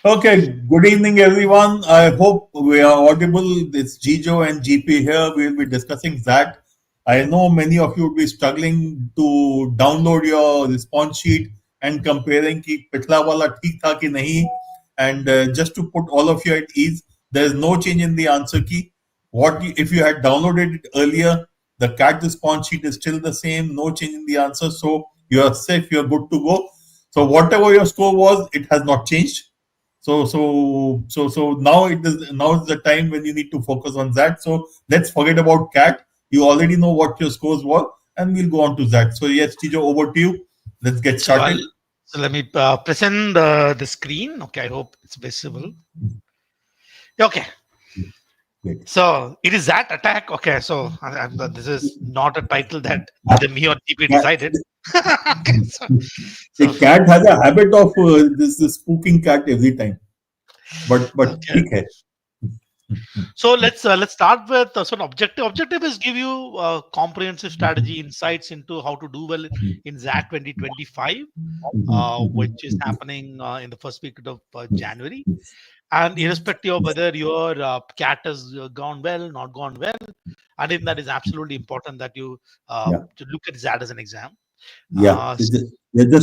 Okay, good evening, everyone. I hope we are audible. It's Jijo and GP here. We'll be discussing that. I know many of you will be struggling to download your response sheet and comparing कि पिछला वाला ठीक था कि नहीं. And just to put all of you at ease, there is no change in the answer key. If you had downloaded it earlier, the CAT response sheet is still the same. No change in the answer, so you are safe. You are good to go. So whatever your score was, it has not changed. So now is the time when you need to focus on that. So let's forget about CAT. You already know what your scores were, and we'll go on to that. So yes, Tijo, over to you. Let's get So, started. let me present the screen. Okay, I hope it's visible. Okay. Great. So it is that attack. Okay, so this is not a title that either me or GP decided. Okay, The cat has a habit of this spooking cat every time. But okay. ठीक है. So let's start with sort of objective. Objective is give you comprehensive strategy insights into how to do well in XAT 2025, which is happening in the first week of January. And irrespective of whether your CAT has gone well, not gone well, I think that is absolutely important that you Yeah. to look at that as an exam. Yeah. Uh, Just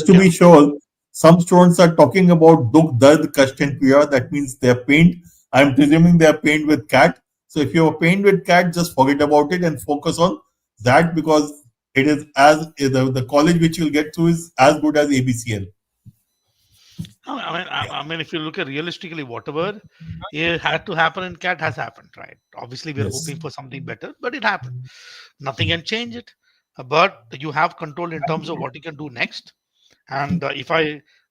to yeah, be sure, some students are talking about dukh, dard, kashт and piya. That means they're pained. I'm presuming they're pained with cat. So if you're pained with cat, just forget about it and focus on that because it is the college which you'll get to is as good as ABCL. I mean, if you look at realistically, whatever it had to happen in CAT has happened, right? Obviously, we're Yes. hoping for something better, but it happened. Nothing can change it, but you have control in terms of what you can do next. And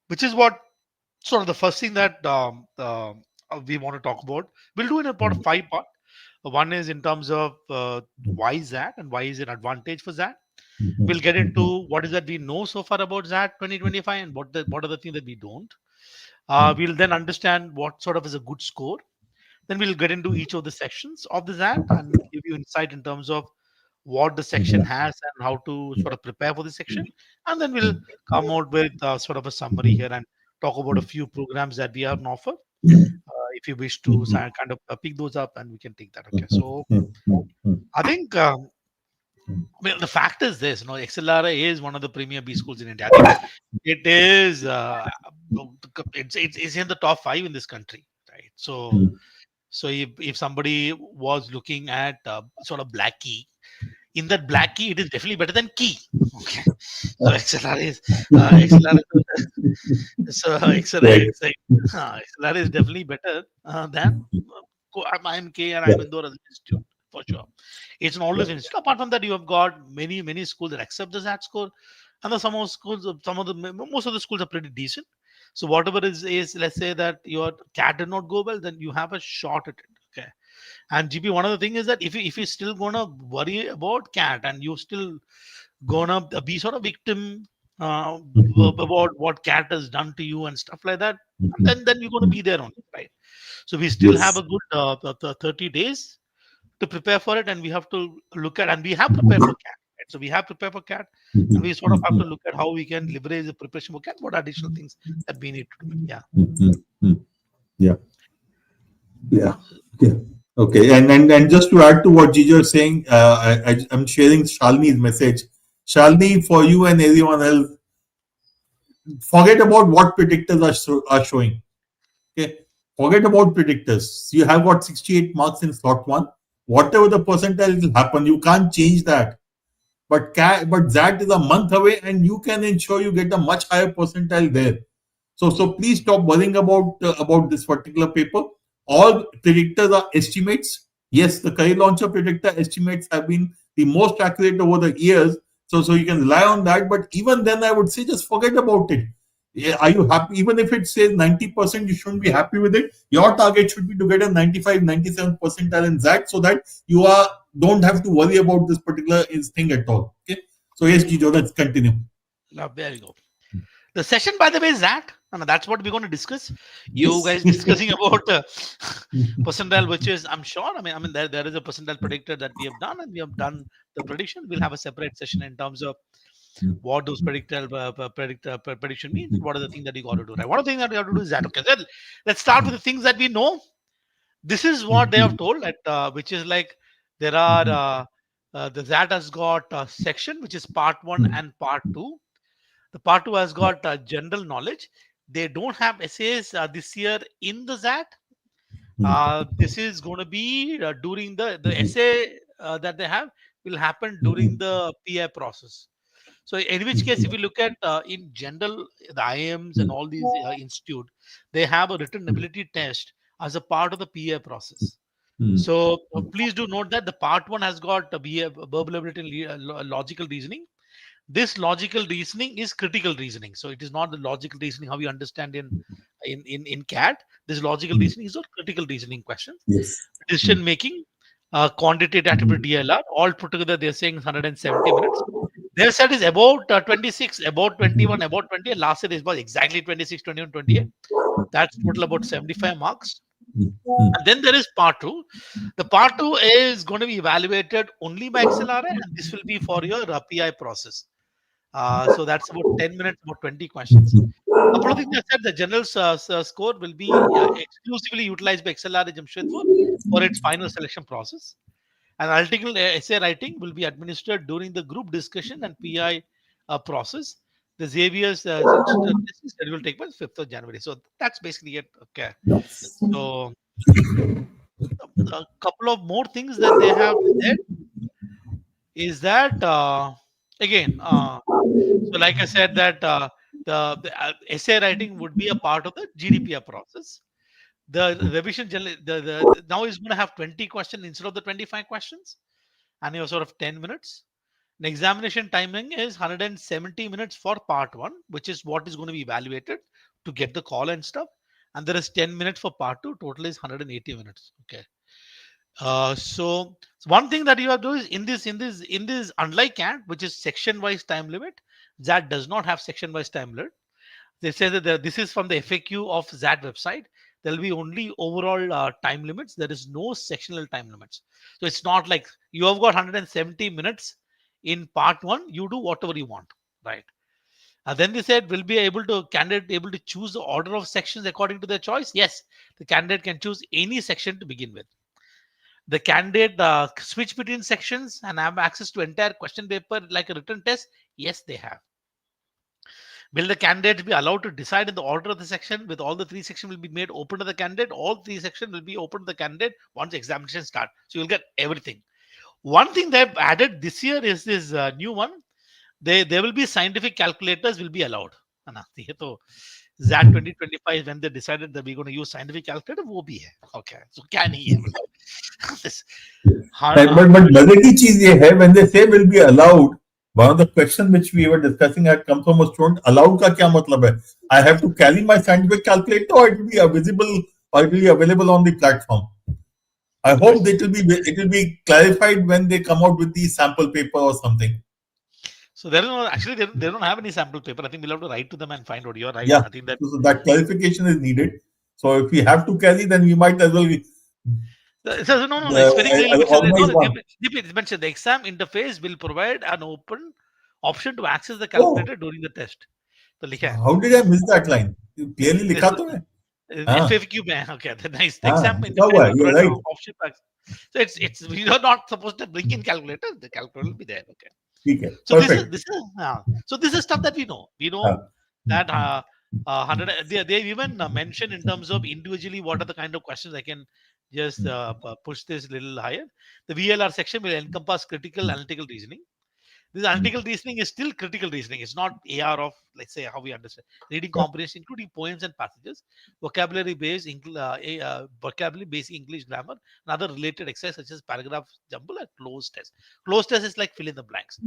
which is what sort of the first thing that we want to talk about. We'll do in about 5 part. One is in terms of why is that and why is it advantage for that. We'll get into what is that we know so far about XAT 2025 and what are the things that we don't. We'll then understand what sort of is a good score. Then we'll get into each of the sections of the XAT and give you insight in terms of what the section has and how to sort of prepare for the section. And then we'll come out with sort of a summary here and talk about a few programs that we have on offer. If you wish to kind of pick those up and we can take that. Okay. So I think well, the fact is this, XLRA is one of the premier B schools in India. I think it is, it's in the top 5 in this country, right? So if somebody was looking at sort of black key, in that black key, it is definitely better than key. Okay, so XLR is XLR is definitely better than IMK and IMINDOR as an institute for sure. It's an all institute. Apart from that, you have got many schools that accept the XAT score, and the some of schools, most of the schools are pretty decent. So whatever is let's say that your CAT did not go well, then you have a shot at it. Okay. And GP, one of the thing is that if you're still gonna worry about CAT and you're still gonna be sort of victim about what CAT has done to you and stuff like that, then you're gonna be there only, right? So we still have Yes. a good 30 days to prepare for it, and we have to look at, and we have prepared for CAT. Right? So we have prepared for CAT, and we sort of have to look at how we can leverage the preparation for CAT. What additional things that we need to do? Yeah. Yeah. Yeah. Okay. Okay. And just to add to what Jijo is saying, I'm sharing Shalini's message. Shalini, for you and everyone else, forget about what predictors are showing. Okay. Forget about predictors. You have got 68 marks in slot 1. Whatever the percentile will happen, you can't change that. But that is a month away, and you can ensure you get a much higher percentile there. So please stop worrying about this particular paper. All predictors are estimates. Yes, the career launcher predictor estimates have been the most accurate over the years. So you can rely on that. But even then, I would say just forget about it. Yeah, are you happy? Even if it says 90%, you shouldn't be happy with it. Your target should be to get a 95, 97 percentile in that, so that you don't have to worry about this particular thing at all. Okay. So yes, Gijo, let's continue. Now, there you go. The session, by the way, is that. And that's what we're going to discuss. You Yes. guys discussing about percentile, which is, I'm sure. I mean, there is a percentile predictor that we have done, and we have done the prediction. We'll have a separate session in terms of what those prediction means, and what are the things that you got to do. Right. One of the things that you have to do is that. Okay. Then let's start with the things that we know. This is what they have told, which is like there are the XAT has got a section which is part one and part two. The part two has got general knowledge. They don't have essays this year in the XAT. This is going to be during the essay that they have will happen during the PI process. So in which case, if you look at in general, the IIMs and all these institute, they have a written ability test as a part of the PA process. So please do note that the part one has got verbal ability and logical reasoning. This logical reasoning is critical reasoning. So it is not the logical reasoning how you understand in CAT. This logical reasoning is not critical reasoning questions. Yes. Decision making, quantitative attribute DLR, all put together they're saying 170 minutes. Their set is about 26, about 21, about 20. Last set is about exactly 26, 21, 28. That's total about 75 marks. And then there is part two. The part two is going to be evaluated only by XLRA, and this will be for your PI process. So that's about 10 minutes, about 20 questions. A couple of things I said, the general score will be exclusively utilized by XLRA Jamshedpur for its final selection process. And article essay writing will be administered during the group discussion and PI process. The Xavier's test will take place 5th of January. So that's basically it. Okay. So a couple of more things that they have said is that again, so like I said that the essay writing would be a part of the GDPR process. The revision generally now is going to have 20 questions instead of the 25 questions, and you're sort of 10 minutes. The examination timing is 170 minutes for part one, which is what is going to be evaluated to get the call and stuff. And there is 10 minutes for part two. Total is 180 minutes. Okay. So one thing that you have to do is in this unlike CAT, which is section wise time limit, that does not have section wise time limit. They say that this is from the FAQ of XAT website. There will be only overall time limits. There is no sectional time limits. So it's not like you have got 170 minutes in part one. You do whatever you want, right? Then they said will be candidate able to choose the order of sections according to their choice. Yes, the candidate can choose any section to begin with. The candidate switch between sections and have access to entire question paper like a written test. Yes, they have. Will the candidate be allowed to decide in the order of the section with all the three sections will be made open to the candidate? All three sections will be open to the candidate once the examination starts. So you'll get everything. One thing they've added this year is this new one. There will be scientific calculators will be allowed. So XAT 2025 when they decided that we're going to use scientific calculator, वो भी है. Okay, so can he? but मजे की चीज ये है when they say will be allowed. One of the questions which we were discussing had come from a student. Allowed का क्या मतलब है? I have to carry my scientific calculator, or it will be visible, or it will be available on the platform. I hope it will be clarified when they come out with the sample paper or something. So there is no actually they don't have any sample paper. I think we'll have to write to them and find out. You're right. Yeah, I think that so that clarification is needed. So if we have to carry, then we might as well. So, no, it's very clearly mentioned. The exam interface will provide an open option to access the calculator during the test. So, how did I miss that line? Clearly लिखा तो है. FAQ में. Okay, nice. The exam interface will provide an option to access. So it's you're not supposed to bring in calculator. The calculator will be there. Okay. So this is stuff that we know. We know that they even mentioned in terms of individually what are the kind of questions I can just push this a little higher. The VLR section will encompass critical analytical reasoning. This analytical reasoning is still critical reasoning. It's not AR of, let's say, how we understand. Reading comprehension, including poems and passages, vocabulary-based English grammar, and other related exercises such as paragraph jumble and closed test. Closed test is like fill in the blanks.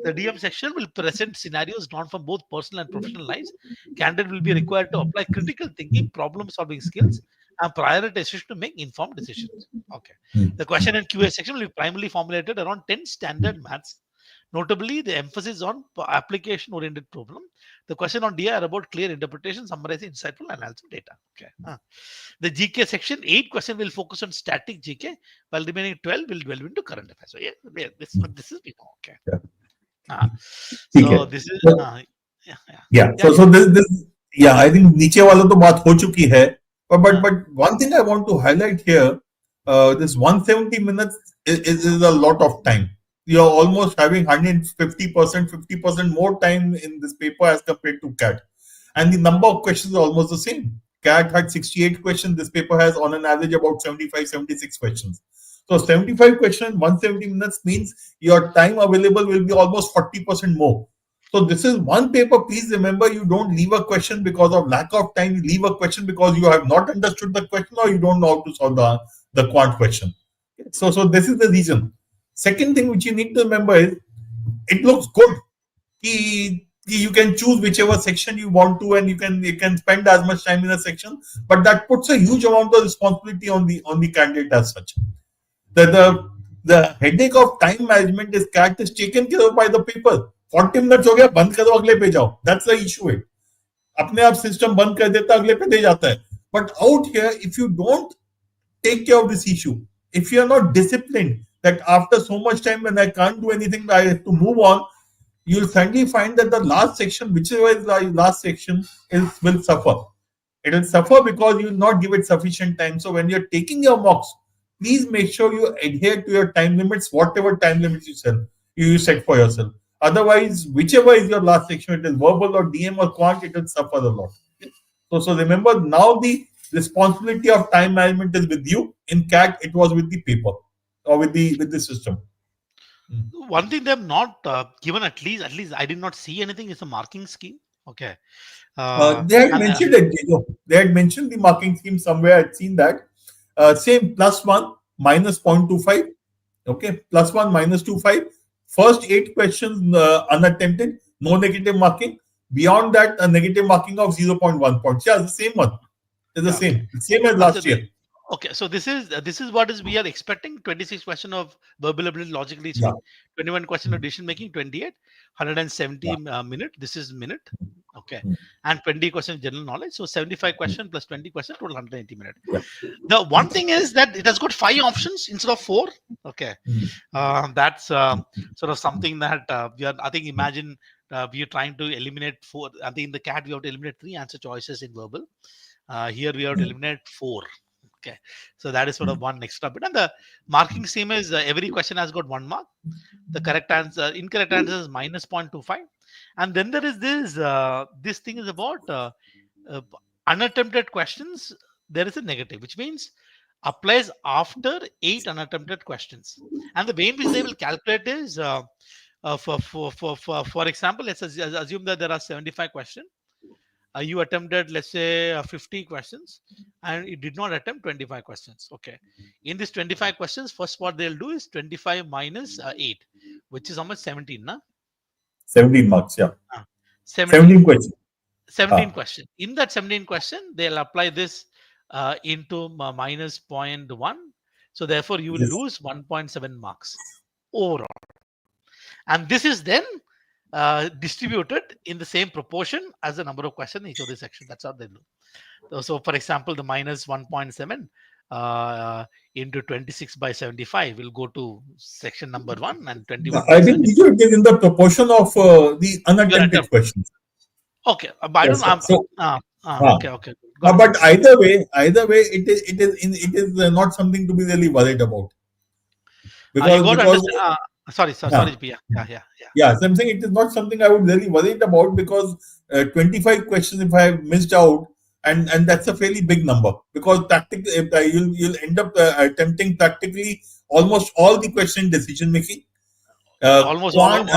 The DM section will present scenarios drawn from both personal and professional lives. Candidate will be required to apply critical thinking, problem-solving skills, and prioritization to make informed decisions. Okay. The question and QA section will be primarily formulated around 10 standard maths. Notably, the emphasis on application-oriented problem. The question on DI are about clear interpretation, summarizing insightful analysis of data. Okay. The GK section, 8 questions will focus on static GK, while remaining 12 will delve into current affairs. So yeah, this is okay. Ah, ठीक है. so this is So, yeah, yeah, yeah. yeah, So this yeah, I think नीचे वाला तो बात हो चुकी है. yeah. But one thing I want to highlight here, this 170 minutes is a lot of time. You're almost having 150%, 50% more time in this paper as compared to CAT. And the number of questions are almost the same. CAT had 68 questions. This paper has on an average about 75, 76 questions. So 75 questions, 170 minutes means your time available will be almost 40% more. So this is one paper. Please remember, you don't leave a question because of lack of time. You leave a question because you have not understood the question or you don't know how to solve the quant question. So this is the reason. Second thing which you need to remember is it looks good. You can choose whichever section you want to, and you can spend as much time in a section. But that puts a huge amount of responsibility on the candidate as such. The headache of time management is taken care of by the paper. 40 minutes हो गया, बंद करो, अगले पे जाओ. That's the issue. है अपने आप सिस्टम बंद कर देता, अगले पे दे जाता है. But out here, if you don't take care of this issue, if you are not disciplined, that after so much time when I can't do anything, I have to move on, you'll suddenly find that the last section, whichever is the last section, will suffer. It will suffer because you will not give it sufficient time. So when you're taking your mocks, please make sure you adhere to your time limits, whatever time limits you set for yourself. Otherwise, whichever is your last section, it is verbal or DM or quant, it will suffer a lot. So remember, now the responsibility of time management is with you. In CAT, it was with the paper or with the system. One thing they have not given, at least I did not see anything, is a marking scheme. Okay. They had And mentioned it. They had mentioned the marking scheme somewhere. I'd seen that. Same +1 minus 0.25. Okay, +1 minus 25. First 8 questions unattempted, no negative marking. Beyond that, a negative marking of 0.1 points. Yeah, the same one. It's the yeah, okay. same as Uh, so last the- year. Okay, so this is what is we are expecting. 26 question of verbal ability, logic Yeah, reasoning. 21 question of decision making. 28, yeah. 170 minute. This is minute. Okay, Mm. and 20 question general knowledge. So 75 question plus 20 question, total 180 minute. Yeah. The one thing is that it has got 5 options instead of 4. Okay, Mm. that's sort of something that we are. I think imagine we are trying to eliminate 4. I think in the CAT we have to eliminate 3 answer choices in verbal. Here we have to eliminate 4. Okay, so that is sort of one extra bit. And the marking scheme is every question has got 1 mark. The correct answer, incorrect answer is minus 0.25. And then there is this thing is about uh, unattempted questions. There is a negative, which means applies after 8 unattempted questions. And the way in which they will calculate is for example, let's assume that there are 75 questions. You attempted, let's say, 50 questions, and it did not attempt 25 questions. Okay, in this 25 questions, first what they'll do is 25 minus 8, which is how much? 17, na? 17 marks. Yeah, Ah, 17 17. questions. 17 Ah, question. In that 17 question, they'll apply this into minus 0.1. So therefore, you will yes. lose 1.7 marks overall. And this is then distributed in the same proportion as the number of questions in each of the section. That's how they do. So for example, the minus 1.7 into 26 by 75 will go to section number 1, and 21 by I think 75 it is in the proportion of the your unattempted attempt. questions. Okay, but I Yes, don't sir. know. So, Okay, okay. Go ahead. but either way, it is not something to be really worried about You because got to because understand. Sorry, uh, Pia. Yeah. yeah, so I'm saying it is not something I would really worried about because 25 questions if I have missed out, and that's a fairly big number because practically you'll end up attempting practically almost all the question decision making. Almost all of them.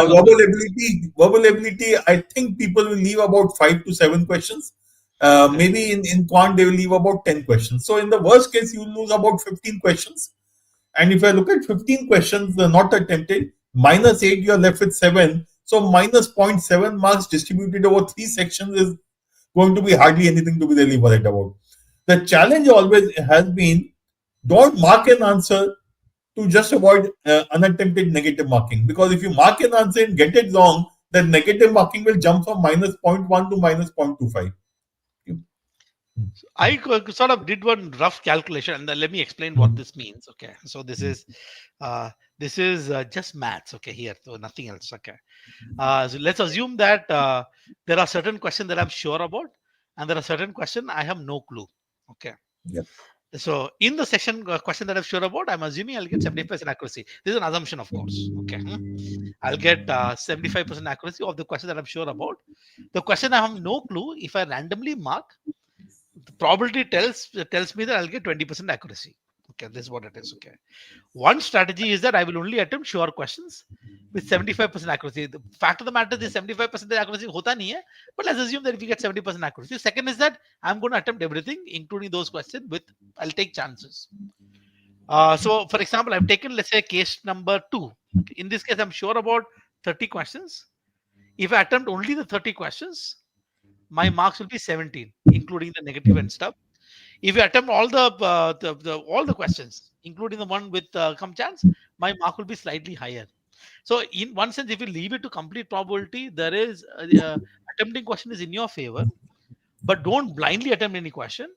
Verbal ability, I think people will leave about 5 to 7 questions. Okay. Maybe in quant they will leave about 10 questions. So in the worst case, you will lose about 15 questions. And if I look at 15 questions not attempted, minus 8, you are left with 7. So minus 0.7 marks distributed over 3 sections is going to be hardly anything to be really worried about. The challenge always has been don't mark an answer to just avoid unattempted negative marking. Because if you mark an answer and get it wrong, then negative marking will jump from minus 0.1 to minus 0.25. Sort of did one rough calculation, and then let me explain what this means. Okay, so uh, this is just maths. Okay, here, so nothing else. Okay, so let's assume that there are certain questions that I'm sure about, and there are certain questions I have no clue. Okay, Yeah. so in the section question that I'm sure about, I'm assuming I'll get 75% accuracy. This is an assumption, of course. Okay, I'll get 75% accuracy of the question that I'm sure about. The question I have no clue. If I randomly mark, the probability tells me that I'll get 20% accuracy. Okay, this is what it is. Okay, one strategy is that I will only attempt sure questions with 75% accuracy. The fact of the matter is 75% accuracy hota nahi hai, but let's assume that if you get 70% accuracy. Second is that I'm going to attempt everything, including those questions with I'll take chances. So, for example, I've taken, let's say, case number 2. Okay, in this case, I'm sure about 30 questions. If I attempt only the 30 questions, my marks will be 17, including the negative and stuff. If you attempt all all the questions, including the one with come chance, my mark will be slightly higher. So, in one sense, if you leave it to complete probability, there is attempting question is in your favor, but don't blindly attempt any question.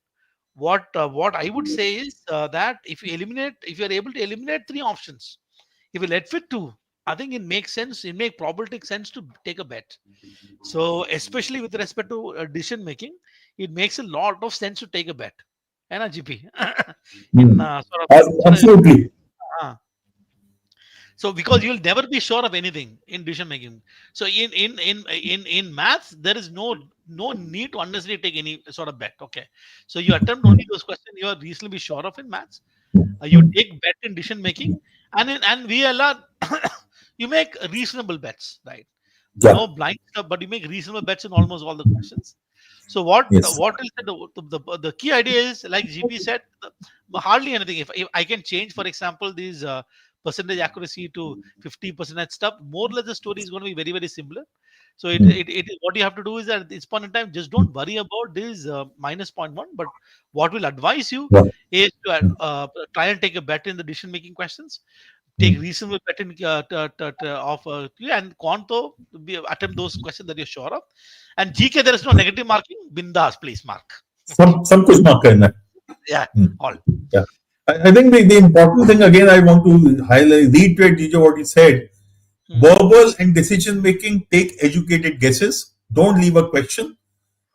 What I would say is that if you are able to eliminate 3 options, if you let fit 2, I think it makes sense. It makes probabilistic sense to take a bet. So, especially with respect to decision making, it makes a lot of sense to take a bet. And a GP in Mm. sort of Absolutely. uh, so because you'll never be sure of anything in decision making. So in maths, there is no need to unnecessarily take any sort of bet. Okay, so you attempt only those questions you are reasonably sure of in maths. You take bet in decision making, and VLR, you make reasonable bets, right? Yeah. No blind stuff, but you make reasonable bets in almost all the questions. So Yes. what is the key idea is, like GP said, hardly anything. If I can change, for example, these percentage accuracy to 50% and stuff, more or less the story is going to be very similar. So what you have to do is that at this point in time, just don't worry about this minus point one. But what will advise you Yeah. is to try and take a bet in the decision making questions, take Mm. reasonable pattern of and Quanto attempt those questions that you're sure of. And GK, there is no negative marking. Bindas, please mark. Okay. Some कुछ mark करना है. Yeah. Mm. All. Yeah. I think the important thing again I want to highlight, reiterate Gija, what he said. Hmm. Verbal and decision making, take educated guesses. Don't leave a question.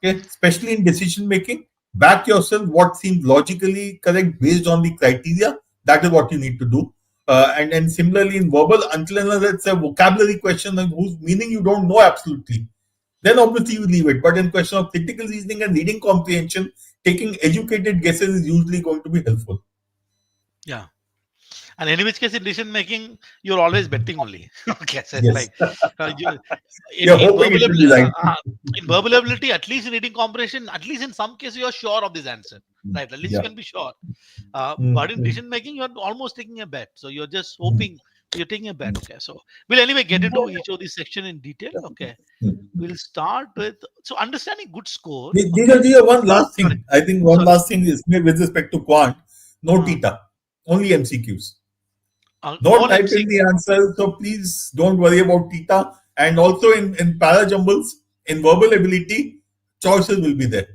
Okay, especially in decision making, back yourself what seems logically correct based on the criteria. That is what you need to do. And similarly in verbal, until unless it's a vocabulary question and whose meaning you don't know absolutely, then obviously you leave it. But in question of critical reasoning and reading comprehension, taking educated guesses is usually going to be helpful. Yeah. And in which case, in decision making, you're always betting only. Okay. So it's Yes, like you, you're hoping it will be right. in verbal ability, at least in reading comprehension, at least in some cases, you're sure of this answer. Right. At least you Yeah. can be sure. But in Mm-hmm. decision making, you're almost taking a bet. So you're just hoping you're taking a bet. Okay. So we'll anyway get into each of these section in detail. Okay. We'll start with so understanding good score. Okay. These are one last Sorry. thing. I think one Sorry. last thing is with respect to quant, no Uh, theta, only MCQs. Don't all type MC. in the answer, so please don't worry about theta. And also in para jumbles, in verbal ability, choices will be there.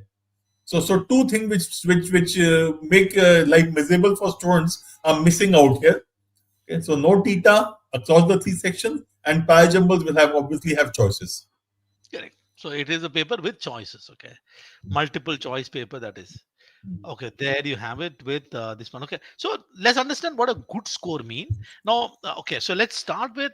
So two things which make life miserable for students are missing out here. Okay, so no theta across the 3 sections, and para jumbles will have obviously have choices. Correct. So it is a paper with choices. Okay. Multiple choice paper, that is. Okay, there you have it with this one. Okay, so let's understand what a good score mean. Now, okay, so let's start with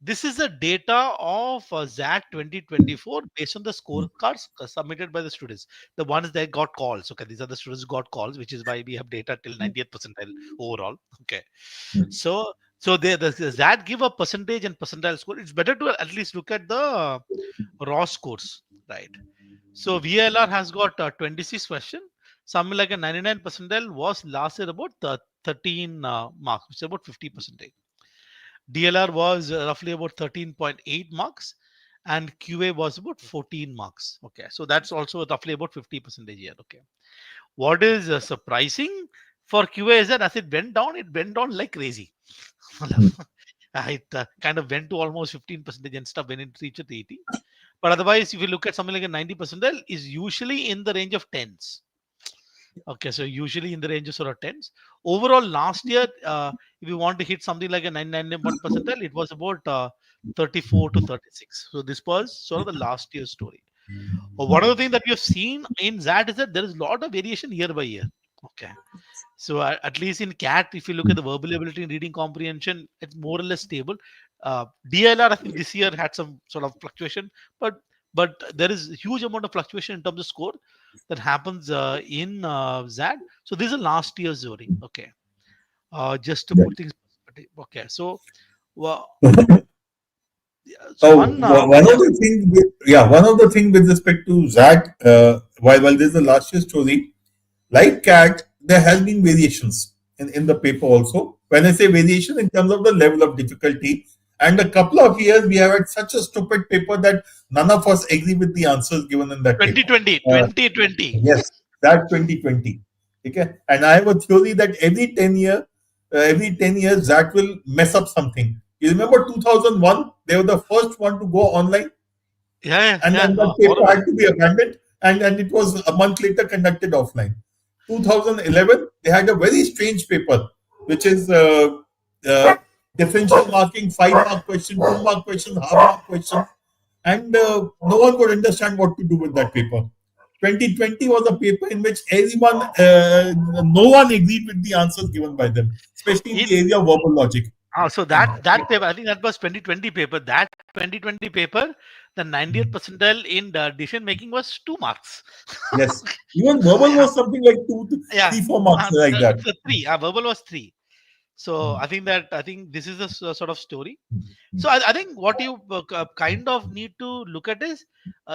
this is the data of XAT 2024 based on the scorecards submitted by the students. The ones that got calls. Okay, these are the students who got calls, which is why we have data till 90th percentile overall. Okay, so the XAT give a percentage and percentile score. It's better to at least look at the raw scores, right? So VLR has got 26 question. Something like a 99 percentile was last year about 13 marks, which is about 50%. DLR was roughly about 13.8 marks, and QA was about 14 marks. Okay, so that's also roughly about 50% here. Okay, what is surprising for QA is that as it went down like crazy. It kind of went to almost 15% and stuff when it reached 80. But otherwise, if you look at something like a 90 percentile, is usually in the range of tens. Okay, so usually in the range of sort of tens. Overall, last year, if you want to hit something like a 991 percentile, it was about 34 to 36. So this was sort of the last year's story. One of the things that we have seen in that is that there is a lot of variation year by year. Okay. So at least in CAT, if you look at the verbal ability and reading comprehension, it's more or less stable. DLR, I think this year had some sort of fluctuation, but there is a huge amount of fluctuation in terms of score that happens in ZAD. So this is a last year's story. Okay, just to put things. Okay, so well, so Oh, one one of yeah, the things, one of the things with respect to that, while there's a last year story, like cat, there has been variations in the paper also. When I say variation in terms of the level of difficulty, and a couple of years we have had such a stupid paper that none of us agree with the answers given in that paper. 2020, Uh, 2020. yes, that 2020. Okay, and I have a theory that every 10 years that will mess up something. You remember 2001? They were the first one to go online, and then that paper Horrible. had to be abandoned, and it was a month later conducted offline. 2011, they had a very strange paper, which is uh, differential marking, 5 mark question, 2 mark question, half mark question, and no one could understand what to do with that paper. 2020 was a paper in which no one agreed with the answers given by them, especially in In the area of verbal logic. so that paper, I think that was 2020 paper. That 2020 paper, the 90th percentile in the decision making was 2 marks. Yes, even verbal was something like two, Yeah, 3, 4 marks like that. it's a three. Verbal was three. So I think this is the sort of story. So I think what you kind of need to look at is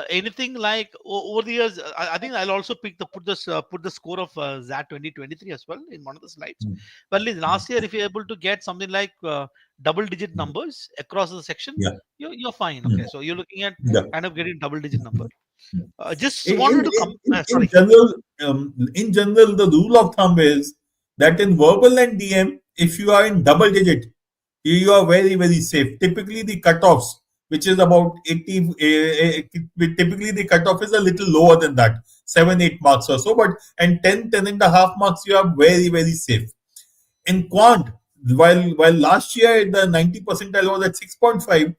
anything like over the years. I think I'll also put the score of ZAT 2023 as well in one of the slides. Well, in last year, if you're able to get something like double-digit numbers across the section, Yeah. you're fine. Okay, so you're looking at Yeah. kind of getting double-digit number. Just In, wanted in, to come. in Sorry. general, in general, the rule of thumb is that in verbal and DM, if you are in double digit, you are very, very safe. Typically, the cutoffs, which is about 80, typically the cutoff is a little lower than that, 7, 8 marks or so, but and 10, 10.5 marks, you are very, very safe. In quant, while last year the 90 percentile was at 6.5,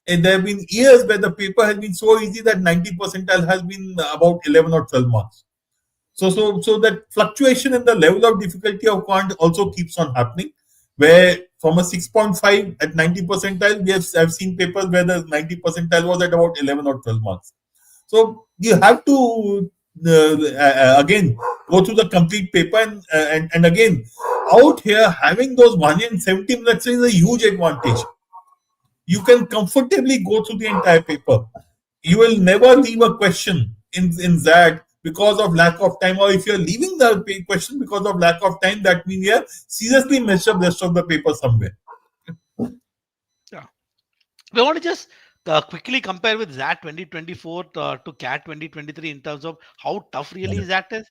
and there have been years where the paper has been so easy that 90 percentile has been about 11 or 12 marks. So that fluctuation in the level of difficulty of quant also keeps on happening. Where from a 6.5 at 90 percentile, I've seen papers where the 90 percentile was at about 11 or 12 marks. So you have to again go through the complete paper, and again out here having those 170 minutes is a huge advantage. You can comfortably go through the entire paper. You will never leave a question in that because of lack of time, or if you're leaving the question because of lack of time, that means you have seriously messed up the rest of the paper somewhere. Yeah. We want to just quickly compare with ZAT 2024 to CAT 2023 in terms of how tough really ZAT is.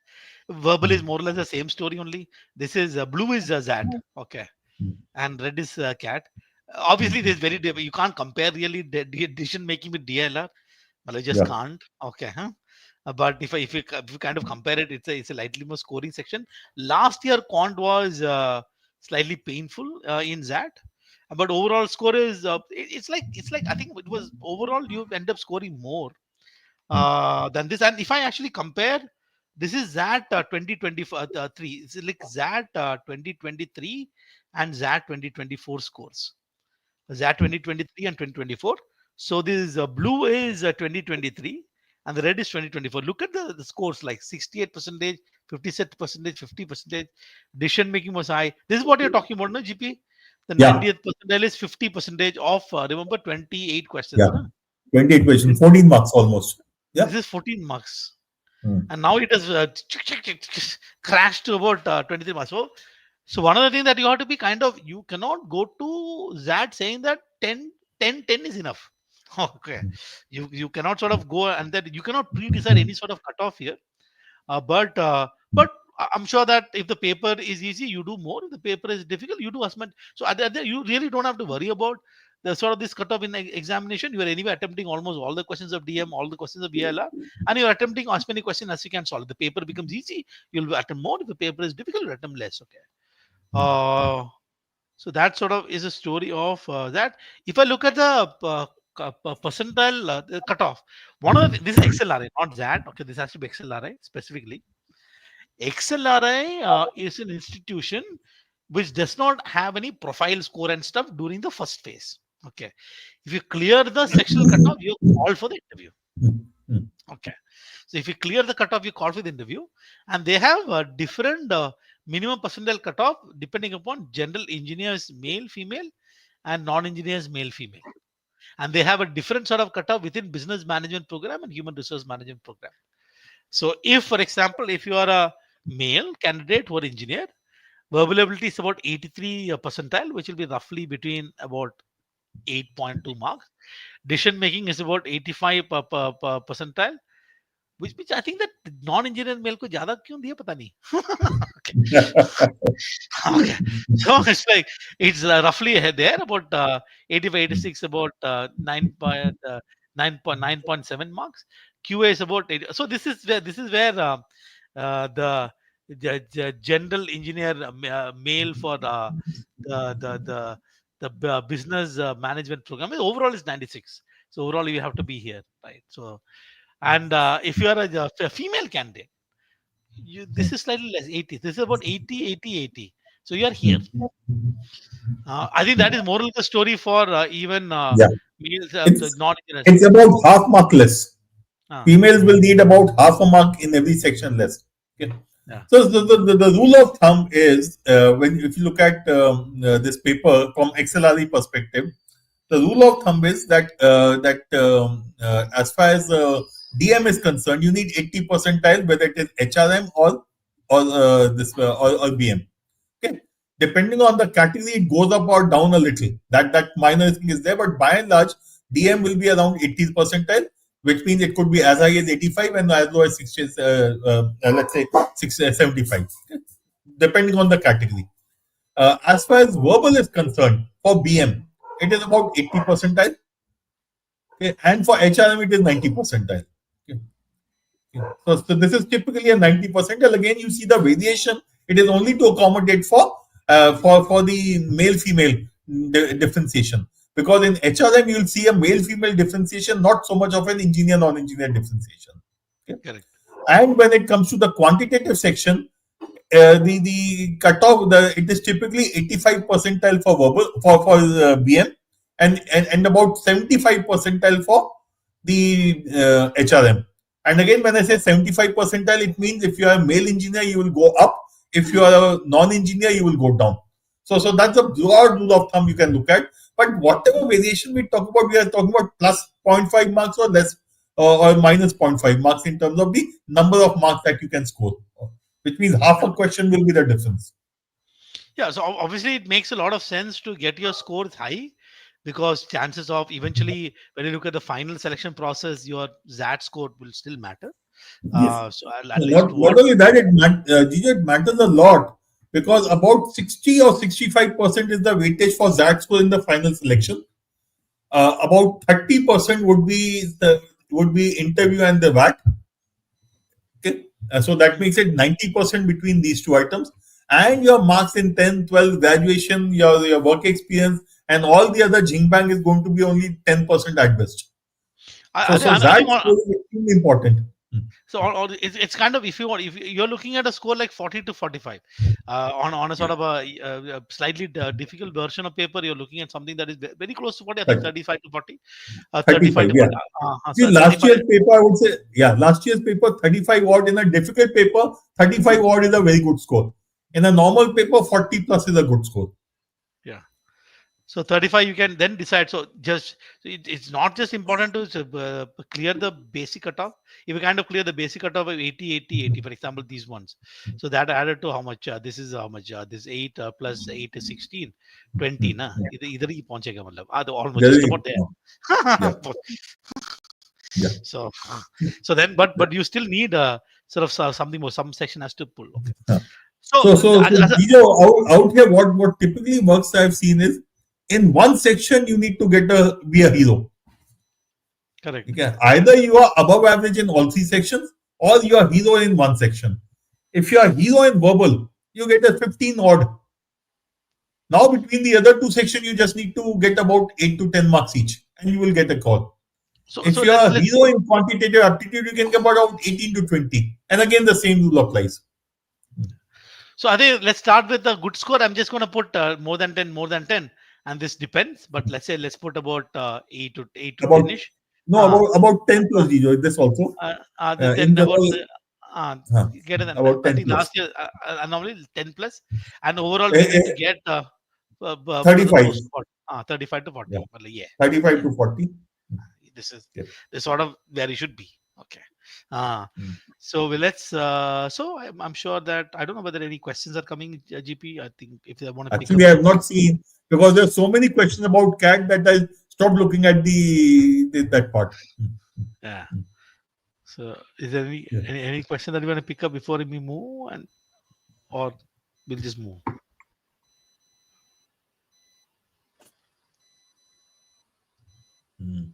Verbal is more or less the same story only. This is blue is ZAT, okay, and red is CAT. Obviously, there's you can't compare really decision making with DLR. Well, I just Yeah. can't. Okay, huh? But if you kind of compare it, it's a lightly more scoring section. Last year, quant was slightly painful in ZAT, but overall score is it's like I think it was overall you end up scoring more than this. And if I actually compare, this is ZAT 2023. It's like ZAT 2023 and ZAT 2024 scores. ZAT 2023 and 2024. So this is blue is 2023 and the red is 2024. Look at the scores like 68 percentage, 57 percentage, 50 percentage. Decision making was high. This is what you're talking about, no GP? The Yeah. 90th percentile is 50 percentage of remember 28 Yeah. questions. No? 28 questions, 14 marks almost. Yeah. This is 14 marks. Mm. And now it has crashed to about 23 marks. So one of the things that you have to be kind of, you cannot go to that saying that 10 is enough. Okay. You cannot sort of go and that you cannot pre-decide any sort of cutoff here. But I'm sure that if the paper is easy, you do more. If the paper is difficult, you do as much. So you really don't have to worry about the sort of this cutoff in examination, you are anyway attempting almost all the questions of DM, all the questions of VLR, and you are attempting as many questions as you can solve. If the paper becomes easy, you'll attempt more. If the paper is difficult, you'll attempt less. Okay. So that sort of is a story of that. If I look at the percentile the cutoff, one of this XLRI, not that. Okay, this has to be XLRI specifically. XLRI is an institution which does not have any profile score and stuff during the first phase. Okay, if you clear the sectional cutoff, you call for the interview. Okay, so if you clear the cutoff, you call for the interview, and they have a different minimum percentile cutoff depending upon general engineers male, female, and non-engineers male, female, and they have a different sort of cutoff within business management program and human resource management program. So, if for example, if you are a male candidate who are engineer, verbal ability is about 83 percentile, which will be roughly between about 8.2 marks. Decision making is about 85 percentile, which I think that non-engineer male को ज़्यादा क्यों दिया पता नहीं. Okay. Okay. So it's like it's roughly there about 85, 86, about 9.7 marks. QA is about 80. So this is where the general engineer male for the business management program overall is 96. So overall you have to be here, right? So and if you are a female candidate, this is slightly less, 80. This is about 80, 80, 80. So you are here. I think that is moral of the story for even males, not. It's about half mark less. Females will need about half a mark in every section less. Okay. Yeah. So the rule of thumb is if you look at this paper from XLRE perspective, the rule of thumb is that as far as DM is concerned, you need 80 percentile, whether it is HRM or BM. Okay, depending on the category, it goes up or down a little. That minor thing is there, but by and large, DM will be around 80 percentile, which means it could be as high as 85 and as low as 60, let's say 75, okay? Depending on the category. As far as verbal is concerned, for BM, it is about 80 percentile. Okay, and for HRM, it is 90 percentile. Okay. So this is typically a 90 percentile. Again, you see the variation. It is only to accommodate for the male-female differentiation. Because in HRM, you will see a male-female differentiation, not so much of an engineer-non-engineer differentiation. Okay? Correct. And when it comes to the quantitative section, the cutoff, it is typically 85 percentile for verbal for BM and about 75 percentile for the HRM. And again, when I say 75 percentile, it means if you are a male engineer, you will go up. If you are a non-engineer, you will go down. So that's a broad rule of thumb you can look at. But whatever variation we talk about, we are talking about plus 0.5 marks or less or minus 0.5 marks in terms of the number of marks that you can score, which means half a question will be the difference. Yeah, so obviously it makes a lot of sense to get your scores high, because chances of eventually, when you look at the final selection process, your XAT score will still matter. Yes. So not only that, it matters a lot, because about 60 or 65% is the weightage for XAT score in the final selection. About 30% would be interview and the VAT. Okay, so that makes it 90% between these two items, and your marks in 10, 12, graduation, your work experience, and all the other jing bang is going to be only 10% at best. So that is extremely important. So it's kind of, if you're looking at a score like 40 to 45 on a sort of a slightly difficult version of paper, you're looking at something that is very close to 40, I think 35 to 40. 35 to 40. See, last year's paper, I would say, last year's paper, 35 odd in a difficult paper, 35 odd is a very good score. In a normal paper, 40 plus is a good score. Yeah. So 35, you can then decide. So it's not just important to clear the basic cutoff. If you kind of clear the basic cutoff of 80, 80, 80, for example, these ones. So that added to how much? This is how much? This 8 plus 8 is 16, 20. Na? Either ही पहुंचेगा मतलब. Almost just about there. Yeah. So then, but you still need sort of something more. Some section has to pull. Okay. So out here, what typically works I've seen is, in one section you need to be a hero. Correct. Okay? Either you are above average in all three sections, or you are hero in one section. If you are hero in verbal, you get a 15 odd. Now between the other two sections, you just need to get about 8 to 10 marks each, and you will get a call. If So you are a let's hero in quantitative aptitude, you can get about 18 to 20. And again, the same rule applies. So I think let's start with a good score. I'm just going to put more than 10, and this depends. But let's put about 8 to 10 About ish. no, Uh, about 10 plus Gijo. This also in then about general, get an. about I 10 think plus. last year normally 10 plus, and overall Eh, we need to eh, get the 35. close spot. 35 to 40. Yeah, Well, yeah, 35 yeah. to 40. This is Yep. this sort of where you should be. Okay. Uh, Mm. so let's. So I'm sure that I don't know whether any questions are coming. GP. I think if they want to pick Actually, up I any have not questions. seen because there's so many questions about CAT that I stopped looking at that part. Yeah. So is there Yeah. any question that you want to pick up before we move, and or we'll just move? Mm.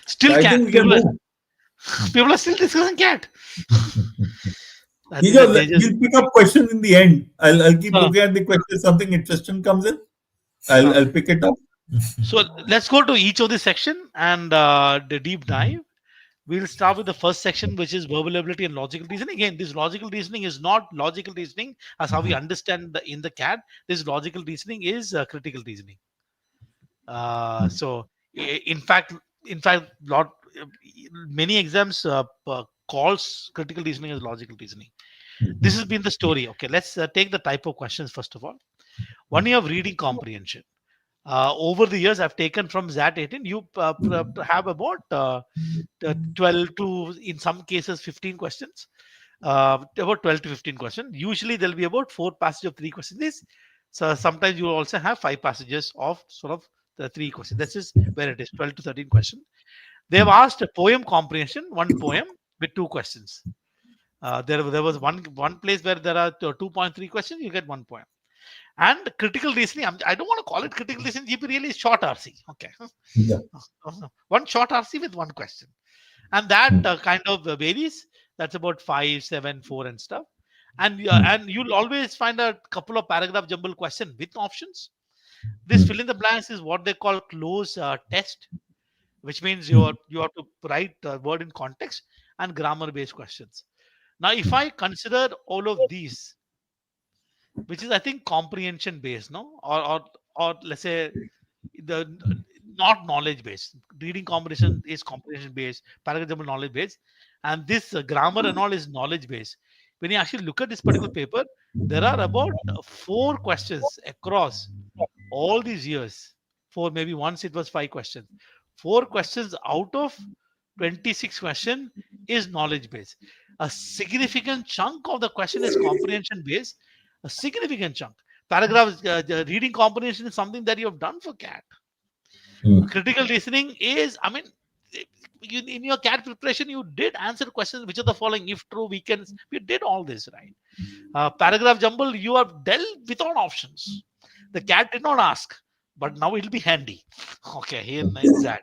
Still I think cat. we can move. People are still discussing cat. I think that Gijo, they just we'll pick up questions in the end. I'll keep uh, looking at the question. Something interesting comes in, uh, I'll pick it up. so let's go to each of the section and the deep dive. We'll start with the first section, which is verbal ability and logical reasoning. Again, this logical reasoning is not logical reasoning as how we understand in the CAD. This logical reasoning is critical reasoning. So, in fact, lot many exams calls critical reasoning as logical reasoning. This has been the story. Okay, let's take the type of questions first of all. 1 year of reading comprehension. Over the years, I've taken from XAT 18. You have about 12 to, in some cases, 15 questions. About 12 to 15 questions. Usually, there'll be about 4 passages of 3 questions. So sometimes you will also have 5 passages of sort of the 3 questions. This is where it is 12 to 13 questions. They have asked a poem comprehension, one poem with 2 questions. There was one place where there are 2.3 questions. You get 1 poem. And critical reasoning, I don't want to call it critical reasoning. GP really is short RC. Okay. Yeah. One short RC with 1 question. And that Mm. kind of varies. That's about 5, 7, 4 and stuff. And Mm. and you'll always find a couple of paragraph jumble question with options. This fill in the blanks is what they call close test, which means you have to write the word in context and grammar based questions. Now, if I consider all of these, which is I think comprehension based, no, or let's say the not knowledge based. Reading comprehension is comprehension based, paragraph jumble knowledge based, and this grammar and all is knowledge based. When you actually look at this particular paper, there are about 4 questions across all these years. 4, maybe once it was 5 questions. 4 questions out of 26 question is knowledge based. A significant chunk of the question is comprehension based. A significant chunk. Paragraphs, the reading comprehension is something that you have done for CAT. Mm. Critical reasoning is, I mean, in your CAT preparation, you did answer questions which are the following: if true, weekends. We did all this, right? Paragraph jumble, you have dealt without options. The CAT did not ask, but now it'll be handy. Okay, here in that.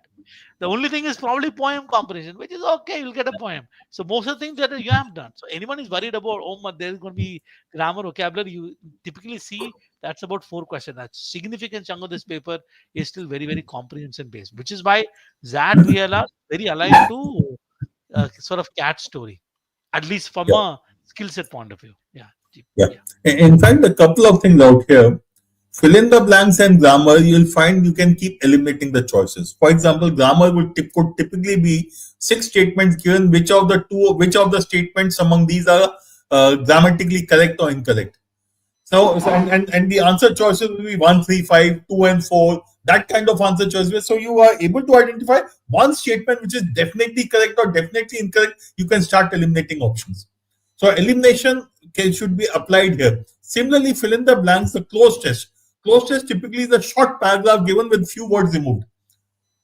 The only thing is probably poem comprehension, which is okay, you'll get a poem. So most of the things that you have done. So anyone is worried about, there's going to be grammar, vocabulary, you typically see that's about 4 questions. That significant chunk of this paper is still very, very comprehension based, which is why XAT VLR very aligned to sort of CAT story, at least from Yeah. a skill set point of view. Yeah. Yeah. Yeah. In fact, a couple of things out here. Fill in the blanks and grammar, you'll find you can keep eliminating the choices. For example, grammar could typically be 6 statements given. Which of the statements among these are grammatically correct or incorrect? And the answer choices will be 1, 3, 5, 2, and 4. That kind of answer choices. So you are able to identify one statement which is definitely correct or definitely incorrect. You can start eliminating options. So elimination should be applied here. Similarly, fill in the blanks, the close test. Close test typically is a short paragraph given with few words removed.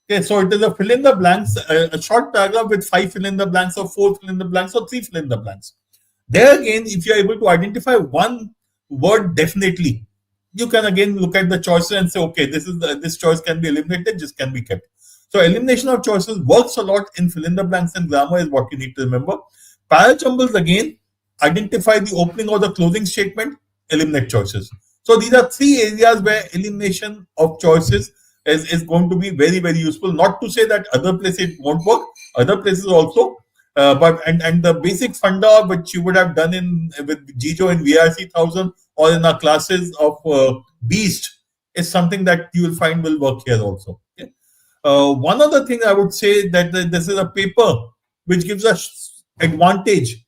Okay, so it is a fill in the blanks, a short paragraph with 5 fill in the blanks, or 4 fill in the blanks, or 3 fill in the blanks. There again, if you are able to identify one word definitely, you can again look at the choices and say, okay, this choice can be eliminated, this can be kept. So elimination of choices works a lot in fill in the blanks and grammar is what you need to remember. Parajumbles again, identify the opening or the closing statement, eliminate choices. So these are three areas where elimination of choices is going to be very, very useful. Not to say that other places it won't work, other places also. But and the basic funda which you would have done in with Jijo in VRC 1000 or in our classes of Beast is something that you will find will work here also. Okay? One other thing I would say that this is a paper which gives us advantage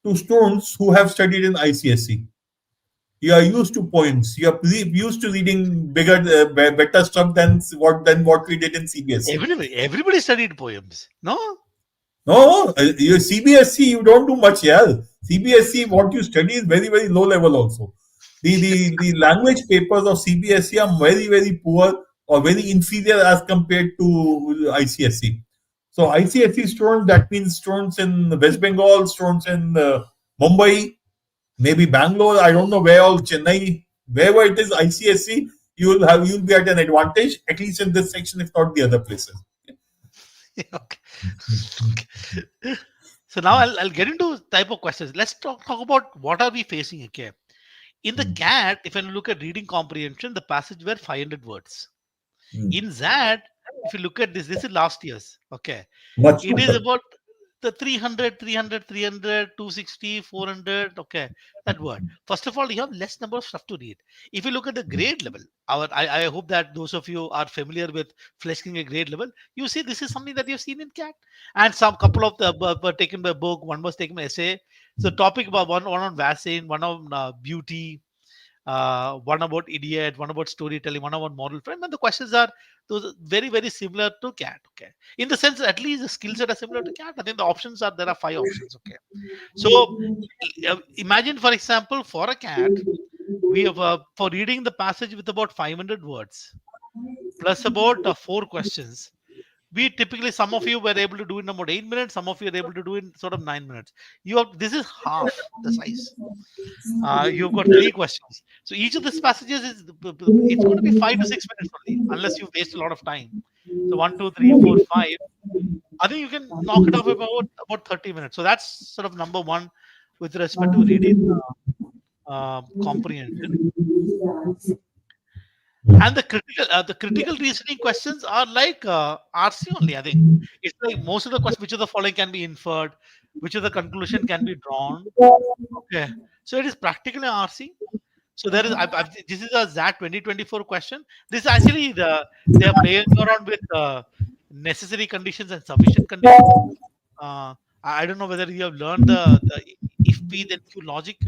to students who have studied in ICSE. You are used to poems. You are used to reading bigger, better stuff than what we did in CBSE. Everybody studied poems, no? No, your CBSE you don't do much. Yeah, CBSE what you study is very, very low level also. The language papers of CBSE are very, very poor or very inferior as compared to ICSE. So ICSE students, that means students in West Bengal, students in Mumbai, maybe Bangalore, I don't know where, all Chennai, wherever it is ICSE, you'll be at an advantage, at least in this section, if not the other places. Okay. So now I'll get into type of questions. Let's talk about what are we facing here. In the CAT, if I look at reading comprehension, the passage were 500 words. In XAT, if you look at this is last year's. Okay. Much It is about the 300, 300, 300, 260, 400. Okay. That word. First of all, you have less number of stuff to read. If you look at the grade level, I hope that those of you are familiar with fleshing a grade level. You see, this is something that you've seen in CAT. And some couple of the were taken by book, one was taken by essay. So topic about one on vaccine, one on beauty, one about idiot, one about storytelling, one about model frame, and the questions are those are very, very similar to CAT. Okay, in the sense at least the skill set are similar to CAT. I think the options are there are 5 options. Okay, so imagine for example for a CAT we have for reading the passage with about 500 words plus about 4 questions. We typically some of you were able to do it in about 8 minutes, some of you are able to do it in sort of 9 minutes. You have this is half the size. You've got 3 questions. So each of these passages is it's going to be 5 to 6 minutes only, unless you waste a lot of time. So 1, 2, 3, 4, 5. I think you can knock it off about 30 minutes. So that's sort of number one with respect to reading comprehension. And the critical reasoning questions are like RC only. I think it's like most of the questions, which of the following can be inferred, which of the conclusion can be drawn. Okay, so it is practically RC. So there is this is a XAT 2024 question. This is actually they are playing around with necessary conditions and sufficient conditions. I don't know whether you have learned the if P then Q logic.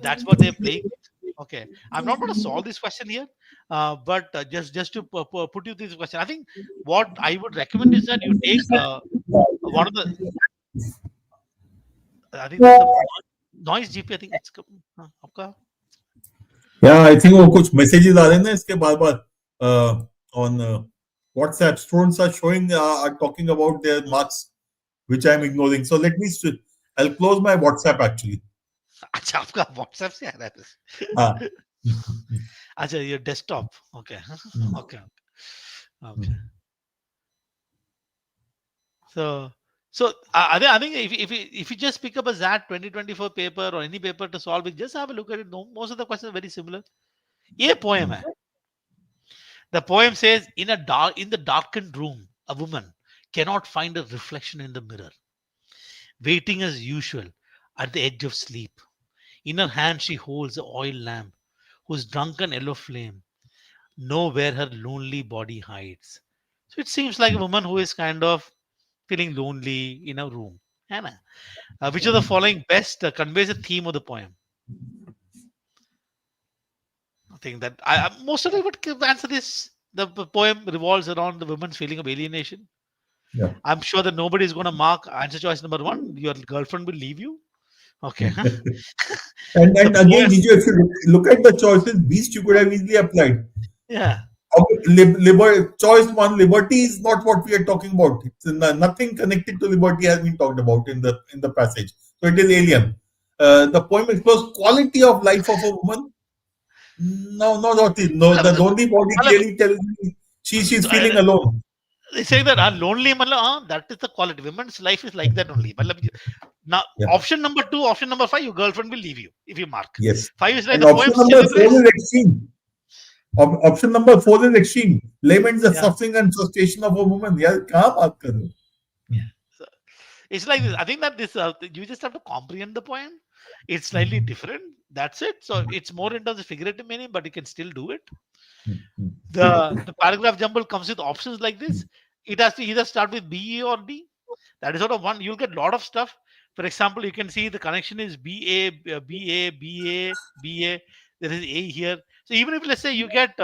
That's what they're playing with. Okay, I'm not going to solve this question here, but just to put you this question, I think what I would recommend is that you take one of the. I think that's a noise GP. I think it's. आपका Yeah, I think वो कुछ messages आ रहे हैं ना इसके बार on WhatsApp. Students are showing are talking about their marks, which I'm ignoring. So I'll close my WhatsApp actually. अच्छा आपका WhatsApp से आ रहा है हाँ. अच्छा your desktop. Okay. Okay. Okay. So I think if you just pick up a XAT 2024 paper or any paper to solve it, just have a look at it. No, most of the questions are very similar. ये poem है. The poem says, in the darkened room, a woman cannot find a reflection in the mirror. Waiting as usual at the edge of sleep. In her hand she holds an oil lamp, whose drunken yellow flame know where her lonely body hides. So it seems like a woman who is kind of feeling lonely in a room. Anna, which of the following best conveys the theme of the poem? I think that most of it would answer this. The poem revolves around the woman's feeling of alienation. Yeah. I'm sure that nobody is going to mark answer choice number 1. Your girlfriend will leave you. Okay. and again, if you look at the choices, Beast you could have easily applied. Yeah. Choice 1, liberty is not what we are talking about. It's nothing connected to liberty has been talked about in the passage. So it is alien. The poem explores quality of life of a woman. No, no, not it. No, the lonely body clearly tells me she's feeling alone. They say that lonely, that is the quality. Women's life is like that only. Now, Yeah. option number 2, option number 5, your girlfriend will leave you if you mark. Yes. 5 is like And the option poem number 4 celebrates. is extreme. Option number 4 is extreme. Laments the Yeah. suffering and frustration of a woman. यार कहाँ बात कर रहे हो? So, it's like this. I think that this you just have to comprehend the poem. It's slightly different. That's it. So it's more in terms of figurative meaning, but you can still do it. The paragraph jumble comes with options like this. It has to either start with B, A, or D. That is sort of one. You'll get a lot of stuff. For example, you can see the connection is B A. There is A here. So even if, let's say, you get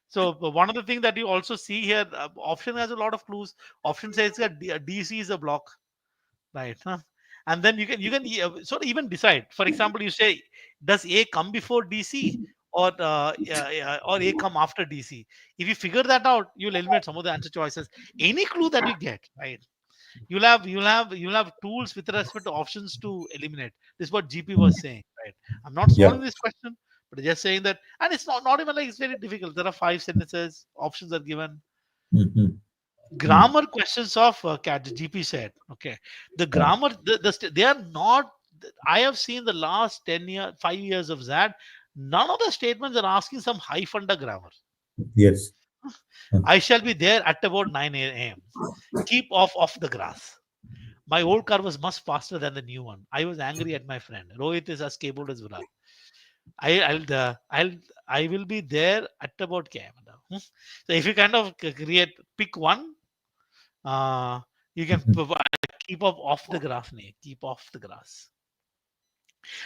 so one of the things that you also see here, option has a lot of clues. Option says that DC is a block, right? Huh? And then you can sort of even decide. For example, you say, does A come before DC, or A come after DC? If you figure that out, you'll eliminate some of the answer choices. Any clue that you get, right? You'll have tools with respect to options to eliminate. This is what GP was saying, right? I'm not Yeah. solving this question, but just saying that, and it's not even like it's very difficult. There are 5 sentences, options are given. Mhm. Grammar questions of CAT, GP said, okay, the grammar, they are not. I have seen the last 10 years, 5 years of that. None of the statements are asking some high funda grammar. Yes. I shall be there at about 9 a.m. Keep off the grass. My old car was much faster than the new one. I was angry at my friend. Rohit is as capable as Viral. I will be there at about KM. So if you kind of pick one, uh, you can keep up off the grass. Keep off the grass.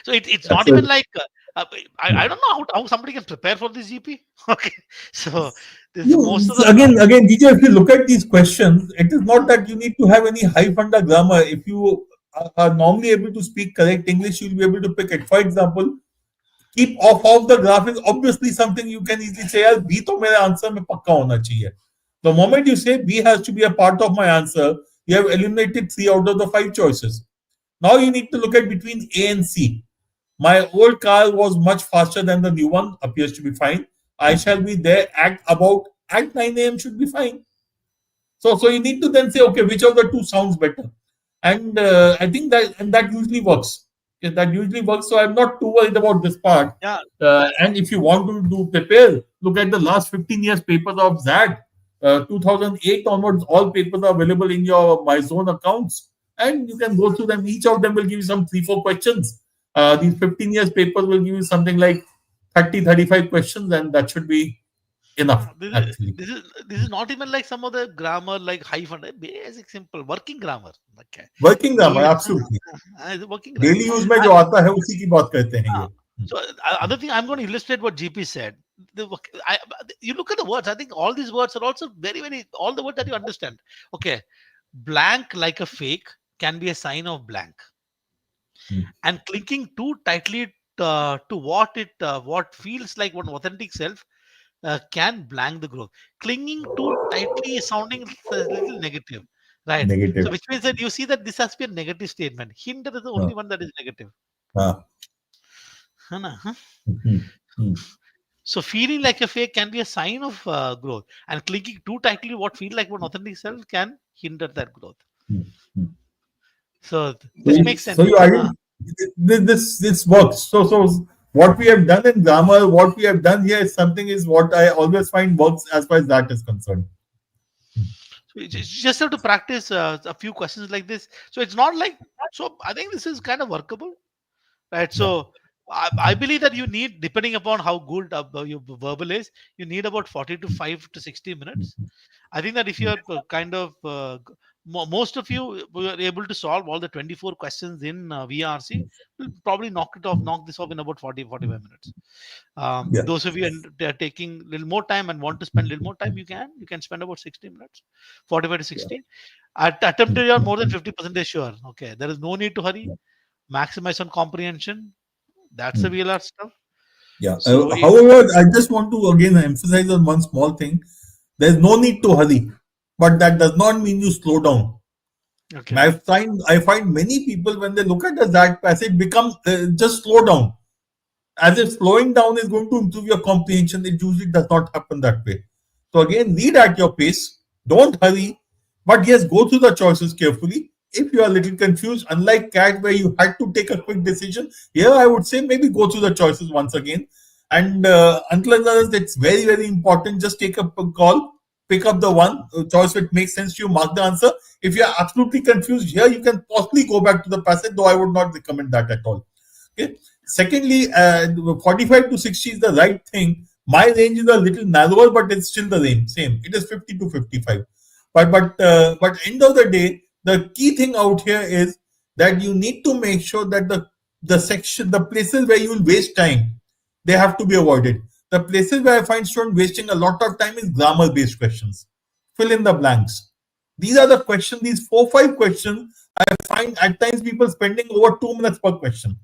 So it's That's not it. even like I don't know how somebody can prepare for this GP. Okay, so this most of the Again, DJ, if you look at these questions, it is not that you need to have any high funda grammar. If you are normally able to speak correct English, you'll be able to pick it. For example, keep off of the graph is obviously something you can easily say, यार B तो मेरे answer में पक्का होना चाहिए. The moment you say B has to be a part of my answer, you have eliminated 3 out of the 5 choices. Now you need to look at between A and C. My old car was much faster than the new one, appears to be fine. I shall be there at 9 a.m. should be fine. So you need to then say, okay, which of the two sounds better? And I think that usually works. Okay, that usually works. So I'm not too worried about this part. yeah. And if you want to do prepare, look at the last 15 years papers of ZAT. 2008 onwards, all papers are available in your MyZone accounts, and you can go through them. Each of them will give you some 3-4 questions. These 15 years papers will give you something like 30-35 questions, and that should be enough This is actually. this is this is not even like some of the grammar like high fund. Basic, simple working grammar. Okay, working grammar daily, absolutely working grammar. Daily use में I, जो आता है उसी की बात करते हैं uh, ये. so other thing, I'm going to illustrate what GP said. You look at the words. I think all these words are also very all the words that you understand. Okay, blank like a fake can be a sign of blank, and clinging too tightly to what feels like one authentic self can blank the growth. Clinging too tightly is sounding a little negative, right? So negative. which means that you see that this has to be a negative statement. Hinder is the only one that is negative. हाँ. है ना? Huh? Hmm, hmm. So feeling like a fake can be a sign of growth, and clinging too tightly what feel like one authentic self can hinder that growth. So this makes sense. So you this works. So what we have done in grammar, what we have done here is something is what I always find works as far as that is concerned. So you just have to practice a few questions like this. So it's not like, so I think this is kind of workable, right? So I believe that you need, depending upon how good your verbal is, you need about 45 to 60 minutes. I think that if you're kind of most of you were able to solve all the 24 questions in VRC, will probably knock this off in about 45 minutes. Yeah. Those of you are taking a little more time and want to spend a little more time, you can spend about 60 minutes, 45 to 60. Attempt to are more than 50% sure. Okay, there is no need to hurry. Maximize on comprehension. That's the VLR stuff. Yeah. So However, I just want to again emphasize on one small thing. There's no need to hurry, but that does not mean you slow down. okay. I find many people when they look at the that passage become just slow down, as if slowing down is going to improve your comprehension. It usually does not happen that way. So again, read at your pace. Don't hurry. But yes, go through the choices carefully. If you are a little confused, unlike CAT where you had to take a quick decision, here I would say maybe go through the choices once again. And until and unless it's very, very important, just take up a call, pick up the one choice which makes sense to you, mark the answer. If you are absolutely confused here, you can possibly go back to the passage, though I would not recommend that at all. Okay. Secondly, 45 to 60 is the right thing. My range is a little narrower, but it's still the range. Same. It is 50 to 55. But end of the day, the key thing out here is that you need to make sure that the places where you will waste time, they have to be avoided. The places where I find students wasting a lot of time is grammar-based questions. Fill in the blanks. These are the questions, these 4-5 questions, I find at times people spending over 2 minutes per question.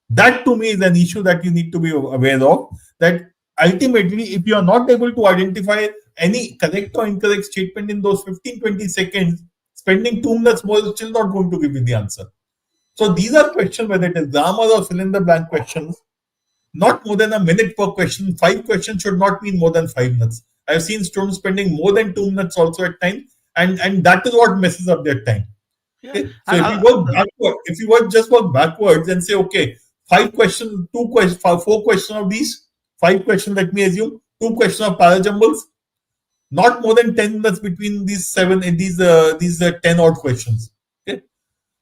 That to me is an issue that you need to be aware of, that ultimately, if you are not able to identify any correct or incorrect statement in those 15-20 seconds, spending 2 minutes more is still not going to give you the answer. So these are questions, whether it is grammar or fill in the blank questions, not more than a minute per question. 5 questions should not mean more than 5 minutes. I've seen students spending more than 2 minutes also at times, and that is what messes up their time. Okay? So if you just work backwards and say, okay, 5 questions, 4 questions of these, 5 questions, let me assume, 2 questions of parajumbles, not more than 10 minutes between these 10 odd questions. Okay.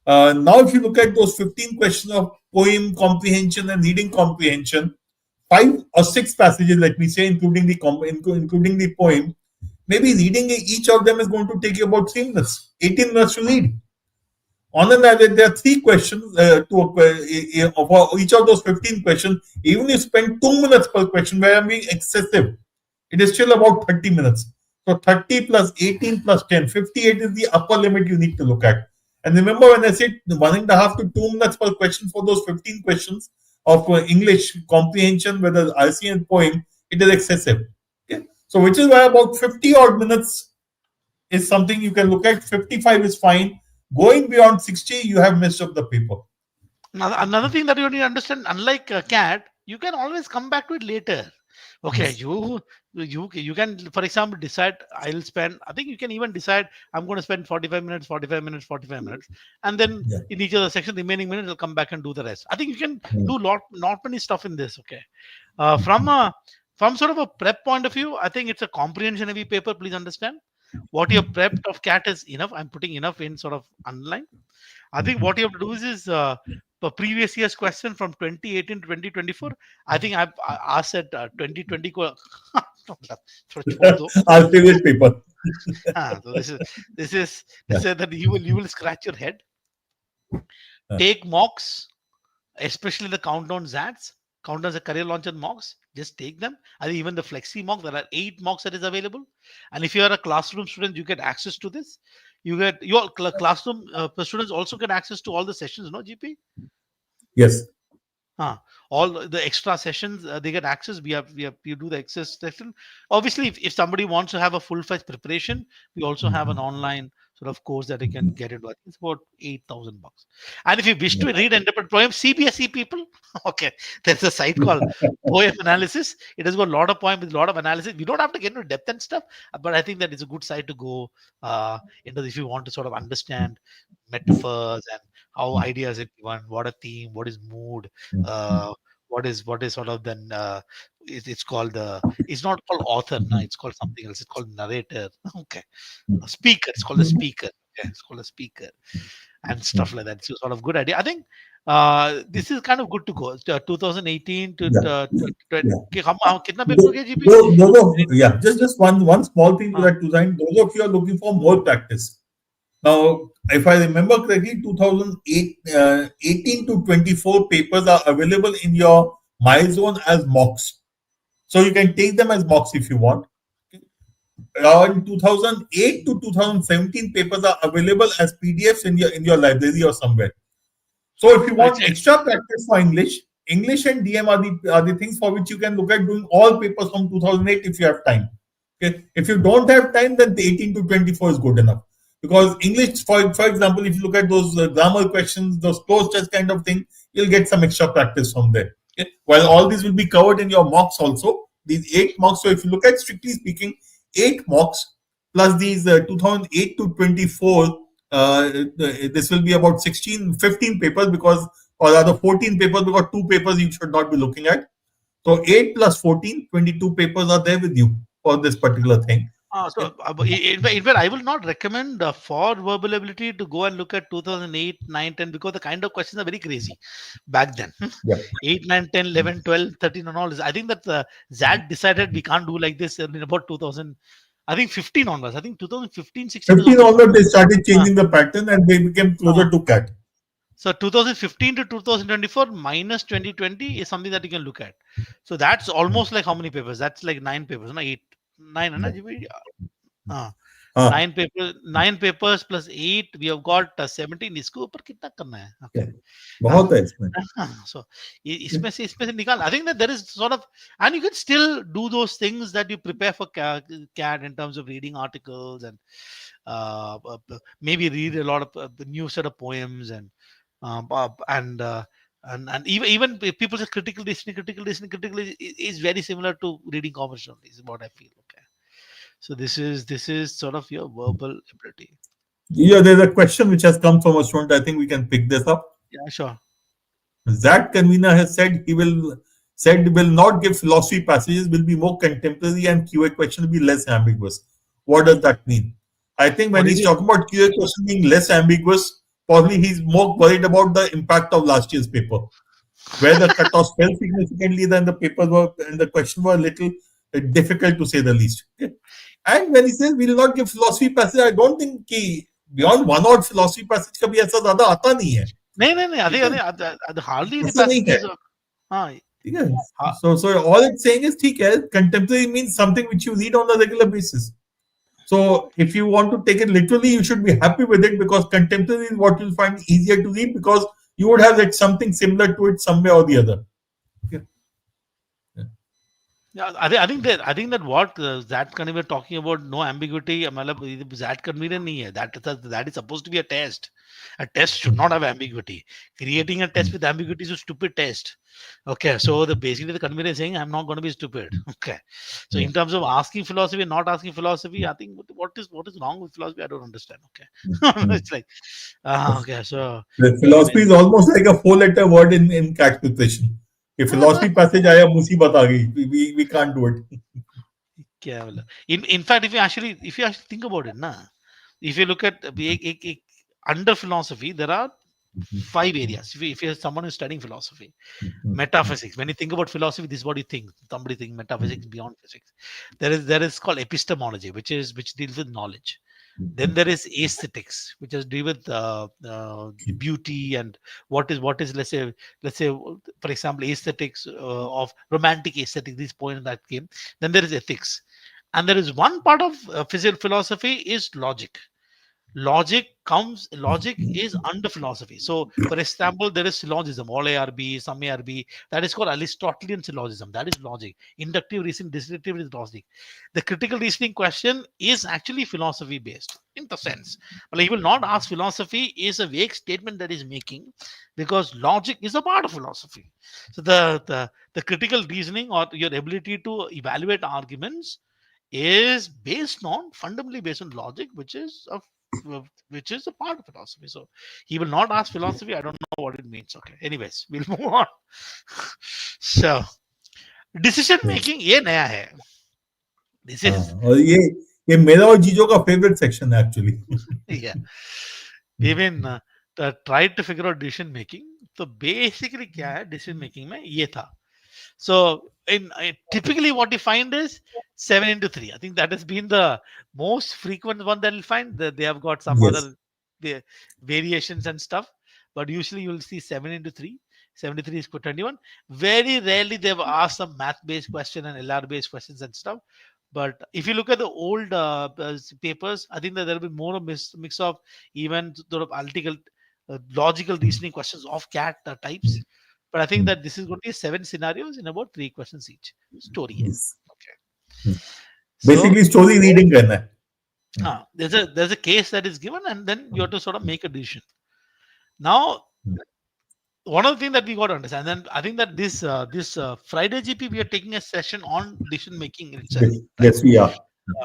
Now, if you look at those 15 questions of poem comprehension and reading comprehension, 5 or 6 passages, let me say, including the poem, maybe reading each of them is going to take you about 3 minutes, 18 minutes to read. On an average, there are 3 questions for each of those 15 questions. Even if you spend 2 minutes per question, where I'm being excessive, it is still about 30 minutes. So 30 plus 18 plus 10, 58 is the upper limit you need to look at. And remember, when I said 1.5 to 2 minutes per question for those 15 questions of English comprehension, whether RC and poem, it is excessive. Okay? So which is why about 50 odd minutes is something you can look at. 55 is fine. Going beyond 60, you have messed up the paper. Another thing that you need to understand, unlike CAT, you can always come back to it later. Okay, Yes. You can, for example, decide I'll spend. I think you can even decide I'm going to spend 45 minutes, 45 minutes, 45 minutes, and then Yeah. in each of the section, the remaining minutes will come back and do the rest. I think you can do not many stuff in this. Okay, from sort of a prep point of view, I think it's a comprehension heavy paper. Please understand what you have prepped of CAT is enough. I'm putting enough in sort of underline. I think what you have to do is the previous year's question from 2018 to 2024. I think I've asked at 2020. Our previous paper. So this is that you will scratch your head. Take mocks, especially the countdown ZATs. Countdowns, the career launch and mocks. Just take them. I think even the flexi mock, there are 8 mocks that is available. And if you are a classroom student, you get access to this. You get your classroom students also get access to all the sessions, no, GP? Yes. All the extra sessions they get access. You do the access session. Obviously, if somebody wants to have a full-fledged preparation, we also have an online sort of course that they can get into. I think it's about $8,000. And if you wish to read and interpret poems, CBSE people, okay, there's a site called Poem Analysis. It has got a lot of poems with a lot of analysis. We don't have to get into depth and stuff, but I think that it's a good site to go into if you want to sort of understand metaphors and how ideas are given, what a theme, what is mood, what is sort of then it's called it's not called author, no, it's called something else. It's called narrator. Okay, a speaker. It's called a speaker. Okay, it's called a speaker and stuff like that. It's a sort of good idea. I think this is kind of good to go. 2018 to 20. कितना paper हो गया GP? Just one small thing to that, Tuzain. Those of you are looking for more practice. Now, if I remember correctly, 2018 to 24 papers are available in your milestone as mocks. So you can take them as mocks if you want. In 2008 to 2017 papers are available as PDFs in your library or somewhere. So if you want extra practice for English and DM are the things for which you can look at doing all papers from 2008 if you have time. Okay. If you don't have time, then the 18 to 24 is good enough. Because English, for example, if you look at those grammar questions, those closed test kind of thing, you'll get some extra practice from there. Okay? While all these will be covered in your mocks also, these 8 mocks. So if you look at strictly speaking, 8 mocks plus these 2008 to 24, this will be about 16, 15 papers because, or rather 14 papers because 2 papers you should not be looking at. So 8 plus 14, 22 papers are there with you for this particular thing. Yeah. In fact, I will not recommend for verbal ability to go and look at 2008, 9, 10 because the kind of questions are very crazy back then. Yeah. 8, 9, 10, 11, 12, 13, and all this. I think that ZAT decided we can't do like this in about 2000. I think 15 onwards. I think 2015, 16 is 15 okay. onward, they started Uh, changing the pattern and they became uh, closer to cat. so 2015 to 2024 minus 2020 is something that you can look at. So that's almost like how many papers? That's like 9 papers, no? 8, 9, Yeah. uh, हाँ, 9 papers plus 8. We have got 17. इसके ऊपर कितना करना है? Okay. बहुत है इसमें. So इसमें से निकाल. I think that there is sort of, and you can still do those things that you prepare for CAT in terms of reading articles and maybe read a lot of the new set of poems um, uh, and uh, and even people say critical listening is very similar to reading commercial. Is what I feel. Okay. So this is sort of your verbal ability. Yeah, there's a question which has come from a student. I think we can pick this up. Yeah, sure. That convener has said will not give philosophy passages, will be more contemporary, and QA question will be less ambiguous. What does that mean? I think What when do you he's mean? talking about QA question being less ambiguous, probably he's more worried about the impact of last year's paper, where the cutoffs fell significantly, then the papers were and the question were a little difficult to say the least. Okay? And when he says we will not give philosophy passage, I don't think कि beyond one odd philosophy passage कभी ऐसा ज्यादा आता नहीं है. नहीं ठीक है, अरे hardly any ऐसा नहीं है. passages. हाँ, ठीक है. हाँ, So all it's saying is ठीक है, contemporary means something which you read on a regular basis. So if you want to take it literally, you should be happy with it because contemporary is what you'll find easier to read because you would have read something similar to it somewhere or the other. Okay. yeah, I think that what that kind of we're talking about, no ambiguity. मतलब that convenient नहीं है. That is supposed to be a test. A test should not have ambiguity. Creating a test with ambiguity is a stupid test. Okay, so basically the convener is saying I'm not going to be stupid. Okay, so in terms of asking philosophy, not asking philosophy, I think what is wrong with philosophy? I don't understand. Okay, it's like okay, so The philosophy even is almost like a 4-letter word in CAT preparation. If philosophy passage आया मुसीबत आ गई. We can't do it. क्या बोला? In fact, if you actually think about it, na, if you look at under philosophy, there are 5 areas. If you're someone who's studying philosophy, metaphysics. When you think about philosophy, this is what you think. Somebody think metaphysics beyond physics. There is called epistemology, which deals with knowledge. Then there is aesthetics, which has to do with beauty and what is let's say for example aesthetics of romantic aesthetic. These points that came. Then there is ethics, and there is one part of philosophy is logic. Logic is under philosophy. So for example, there is syllogism, all ARB, some ARB. That is called Aristotelian syllogism. That is logic. Inductive reasoning, descriptive is logic. The critical reasoning question is actually philosophy based in the sense, but he will not ask philosophy is a vague statement that is making, because logic is a part of philosophy. So the critical reasoning or your ability to evaluate arguments is fundamentally based on logic, which is a part of philosophy. So he will not ask philosophy. I don't know what it means. Okay. Anyways, we'll move on. So decision making ये नया है. This is हाँ, और ये मेरा और जीजो का फेवरेट सेक्शन है actually. yeah. We been tried to figure out decision making. So basically क्या है decision making में ये था. So typically what you find is 7 into 3. I think that has been the most frequent one that you'll find. That they have got some Yes. other variations and stuff, but usually you'll see 7 into 3. 73 is 21. Very rarely they've asked some math-based question and LR-based questions and stuff. But if you look at the old papers, I think that there will be more of mix of even sort of analytical, logical reasoning questions of CAT types. But I think that this is going to be 7 scenarios in about 3 questions each. Story. Yes. Okay. Basically, story reading करना है. There's a case that is given, and then you have to sort of make a decision. Now, one of the things that we got to understand, and then I think that this Friday GP we are taking a session on decision making itself, Yes, right? yes, we are.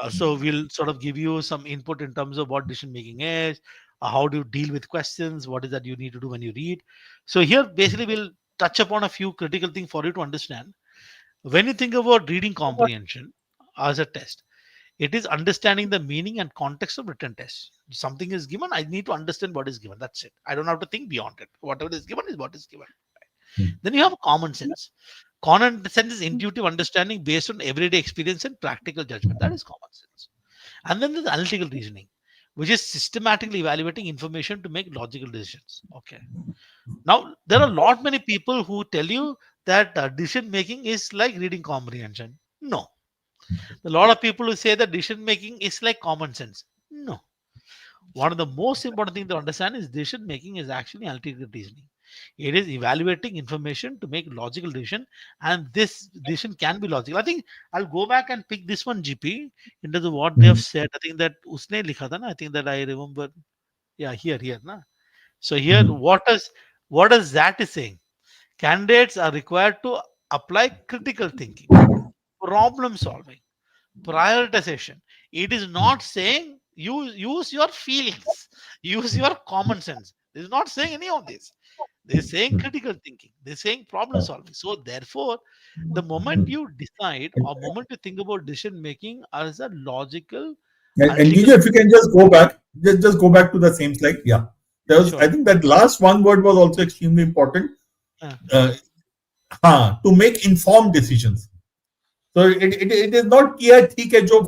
So we'll sort of give you some input in terms of what decision making is, how do you deal with questions, what is that you need to do when you read. So here basically we'll touch upon a few critical things for you to understand. When you think about reading comprehension as a test, it is understanding the meaning and context of written test. Something is given, I need to understand what is given. That's it. I don't have to think beyond it. Whatever is given is what is given. Then you have common sense. Common sense is intuitive understanding based on everyday experience and practical judgment. That is common sense. And then there's analytical reasoning, which is systematically evaluating information to make logical decisions. Okay. Now there are a lot many people who tell you that decision making is like reading comprehension. No. A lot of people who say that decision making is like common sense. No. One of the most important things to understand is decision making is actually analytical reasoning. It is evaluating information to make logical decision, and this decision can be logical. I think I'll go back and pick this one GP into the what they have Mhm. said. I think that usne likha tha na. I think that I remember. Yeah, here na. So here, Mhm. what does that is saying? Candidates are required to apply critical thinking, problem solving, prioritization. It is not saying use your feelings, use your common sense. It is not saying any of this. They're saying critical thinking, they're saying problem solving. So therefore, the moment Mhm. you decide or moment you think about decision making as a logical And analytical. Giju, if you can just go back, just go back to the same slide. Yeah. There was, I Sure. think that last one word was also extremely important. uh, Uh, to make informed decisions. So it is not कि यार ठीक है जो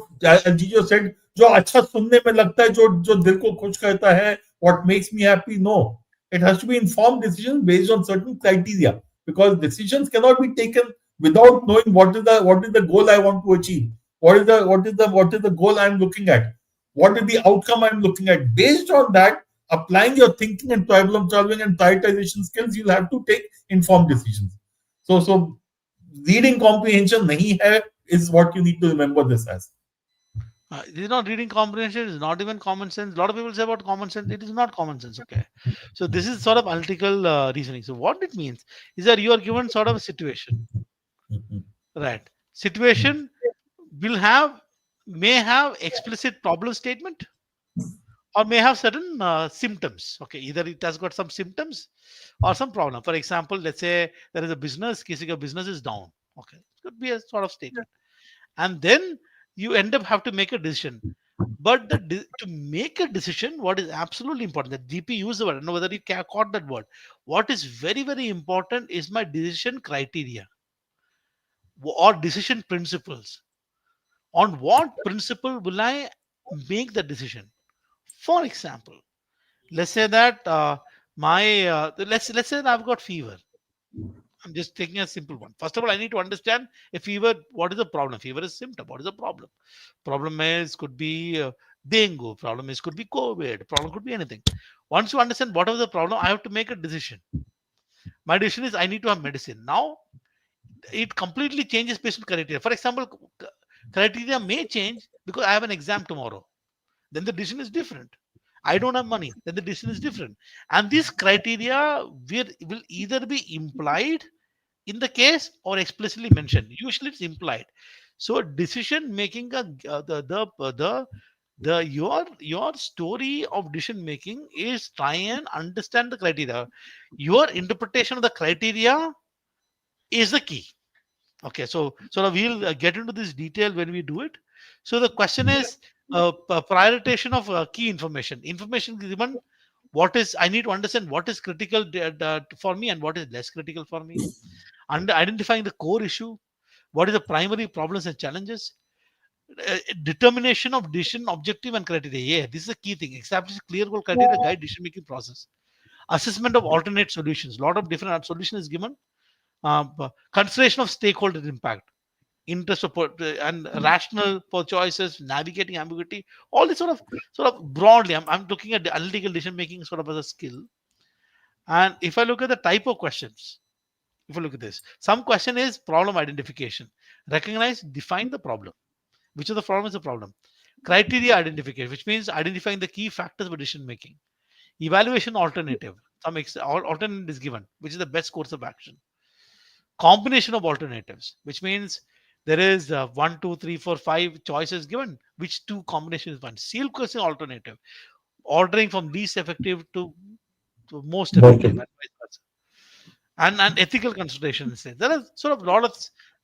जीजो said जो अच्छा सुनने में लगता है जो जो दिल को खुश करता है what makes me happy. No, it has to be informed decisions based on certain criteria, because decisions cannot be taken without knowing what is the goal I want to achieve, what is the goal I'm looking at, what is the outcome I'm looking at. Based on that, applying your thinking and problem solving and prioritization skills, you'll have to take informed decisions. So reading comprehension nahi hai is what you need to remember this as. it is not reading comprehension, it is not even common sense. A lot of people say about common sense, it is not common sense. Okay. So this is sort of analytical reasoning. So what it means is that you are given sort of a situation, Mhm. right? Situation will have, may have explicit problem statement, or may have certain symptoms. Okay, either it has got some symptoms or some problem. For example, let's say there is a business, kisi ka business is down. Okay, it could be a sort of statement, and then you end up have to make a decision. But to make a decision, what is absolutely important, that GP used the word, I don't know whether you caught that word. What is very, very important is my decision criteria or decision principles. On what principle will I make the decision? For example, let's say that my let's say that I've got fever. I'm just taking a simple one. First of all, I need to understand a fever. What is the problem? Fever is symptom. What is the problem? Problem is could be dengue. Problem is could be COVID. Problem could be anything. Once you understand whatever the problem, I have to make a decision. My decision is I need to have medicine. Now it completely changes patient criteria. For example, criteria may change because I have an exam tomorrow. Then the decision is different. I don't have money, then the decision is different. And these criteria will either be implied in the case or explicitly mentioned. Usually it's implied. So decision making, the your story of decision making is try and understand the criteria. Your interpretation of the criteria is the key. Okay, so we'll get into this detail when we do it. So the question is prioritization of key information. Information given, what is I need to understand what is critical for me and what is less critical for me. And identifying the core issue, what is the primary problems and challenges. Determination of decision objective and criteria. Yeah, this is a key thing. Establish clear goal criteria guide decision making process. Assessment of alternate solutions. A lot of different solution is given. Consideration of stakeholder impact, interest of and rational for choices, navigating ambiguity, all this sort of broadly. I'm looking at the analytical decision making sort of as a skill. And if I look at the type of questions, if I look at this, some question is problem identification. Recognize, define the problem. Which of the problem is the problem? Criteria identification, which means identifying the key factors for decision making. Evaluation alternative. alternate is given, which is the best course of action. Combination of alternatives, which means there is 1, 2, 3, 4, 5 choices given. Which two combinations is one? Seal question alternative, ordering from least effective to most effective, and vice versa. And ethical considerations. There are sort of a lot of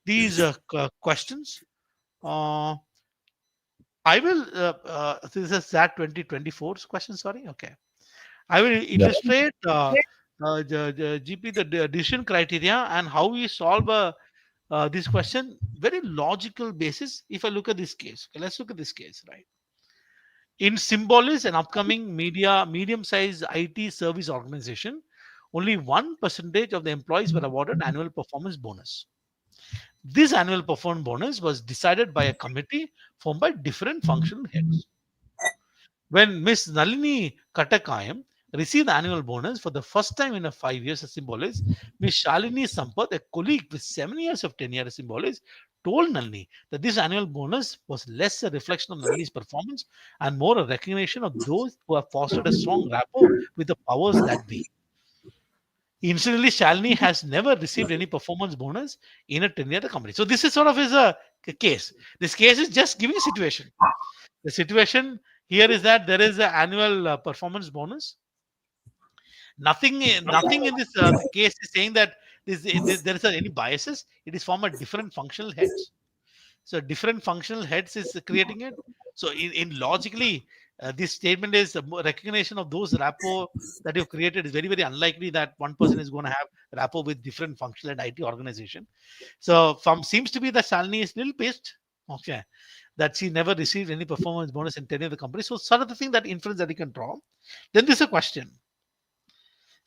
these questions. Uh, I will. This is that 2024's question. Sorry. Okay. I will Yeah. illustrate the GP the decision criteria and how we solve this question very logical basis. If I look at this case, okay, let's look at this case, right? In Symbolis, an upcoming medium-sized IT service organization, only 1% of the employees were awarded annual performance bonus. This annual performance bonus was decided by a committee formed by different functional heads. When Miss Nalini Katakayam received the annual bonus for the first time in a 5 years at Symbolis, Miss Shalini Sampath, a colleague with 7 years of tenure at Symbolis, told Nalini that this annual bonus was less a reflection of Nalini's performance and more a recognition of those who have fostered a strong rapport with the powers that be. Incidentally, Shalini has never received any performance bonus in a tenure at the company. So this is sort of is a case. This case is just giving a situation. The situation here is that there is an annual performance bonus. Nothing in this case is saying that there is any biases. It is from a different functional heads. So different functional heads is creating it. So in logically, this statement is a recognition of those rapport that you've created is very unlikely that one person is going to have rapport with different functional and IT organization. So from seems to be that Shalini is little pissed. Okay, that she never received any performance bonus in any of the company. So sort of the thing that inference that you can draw. Then there's a question.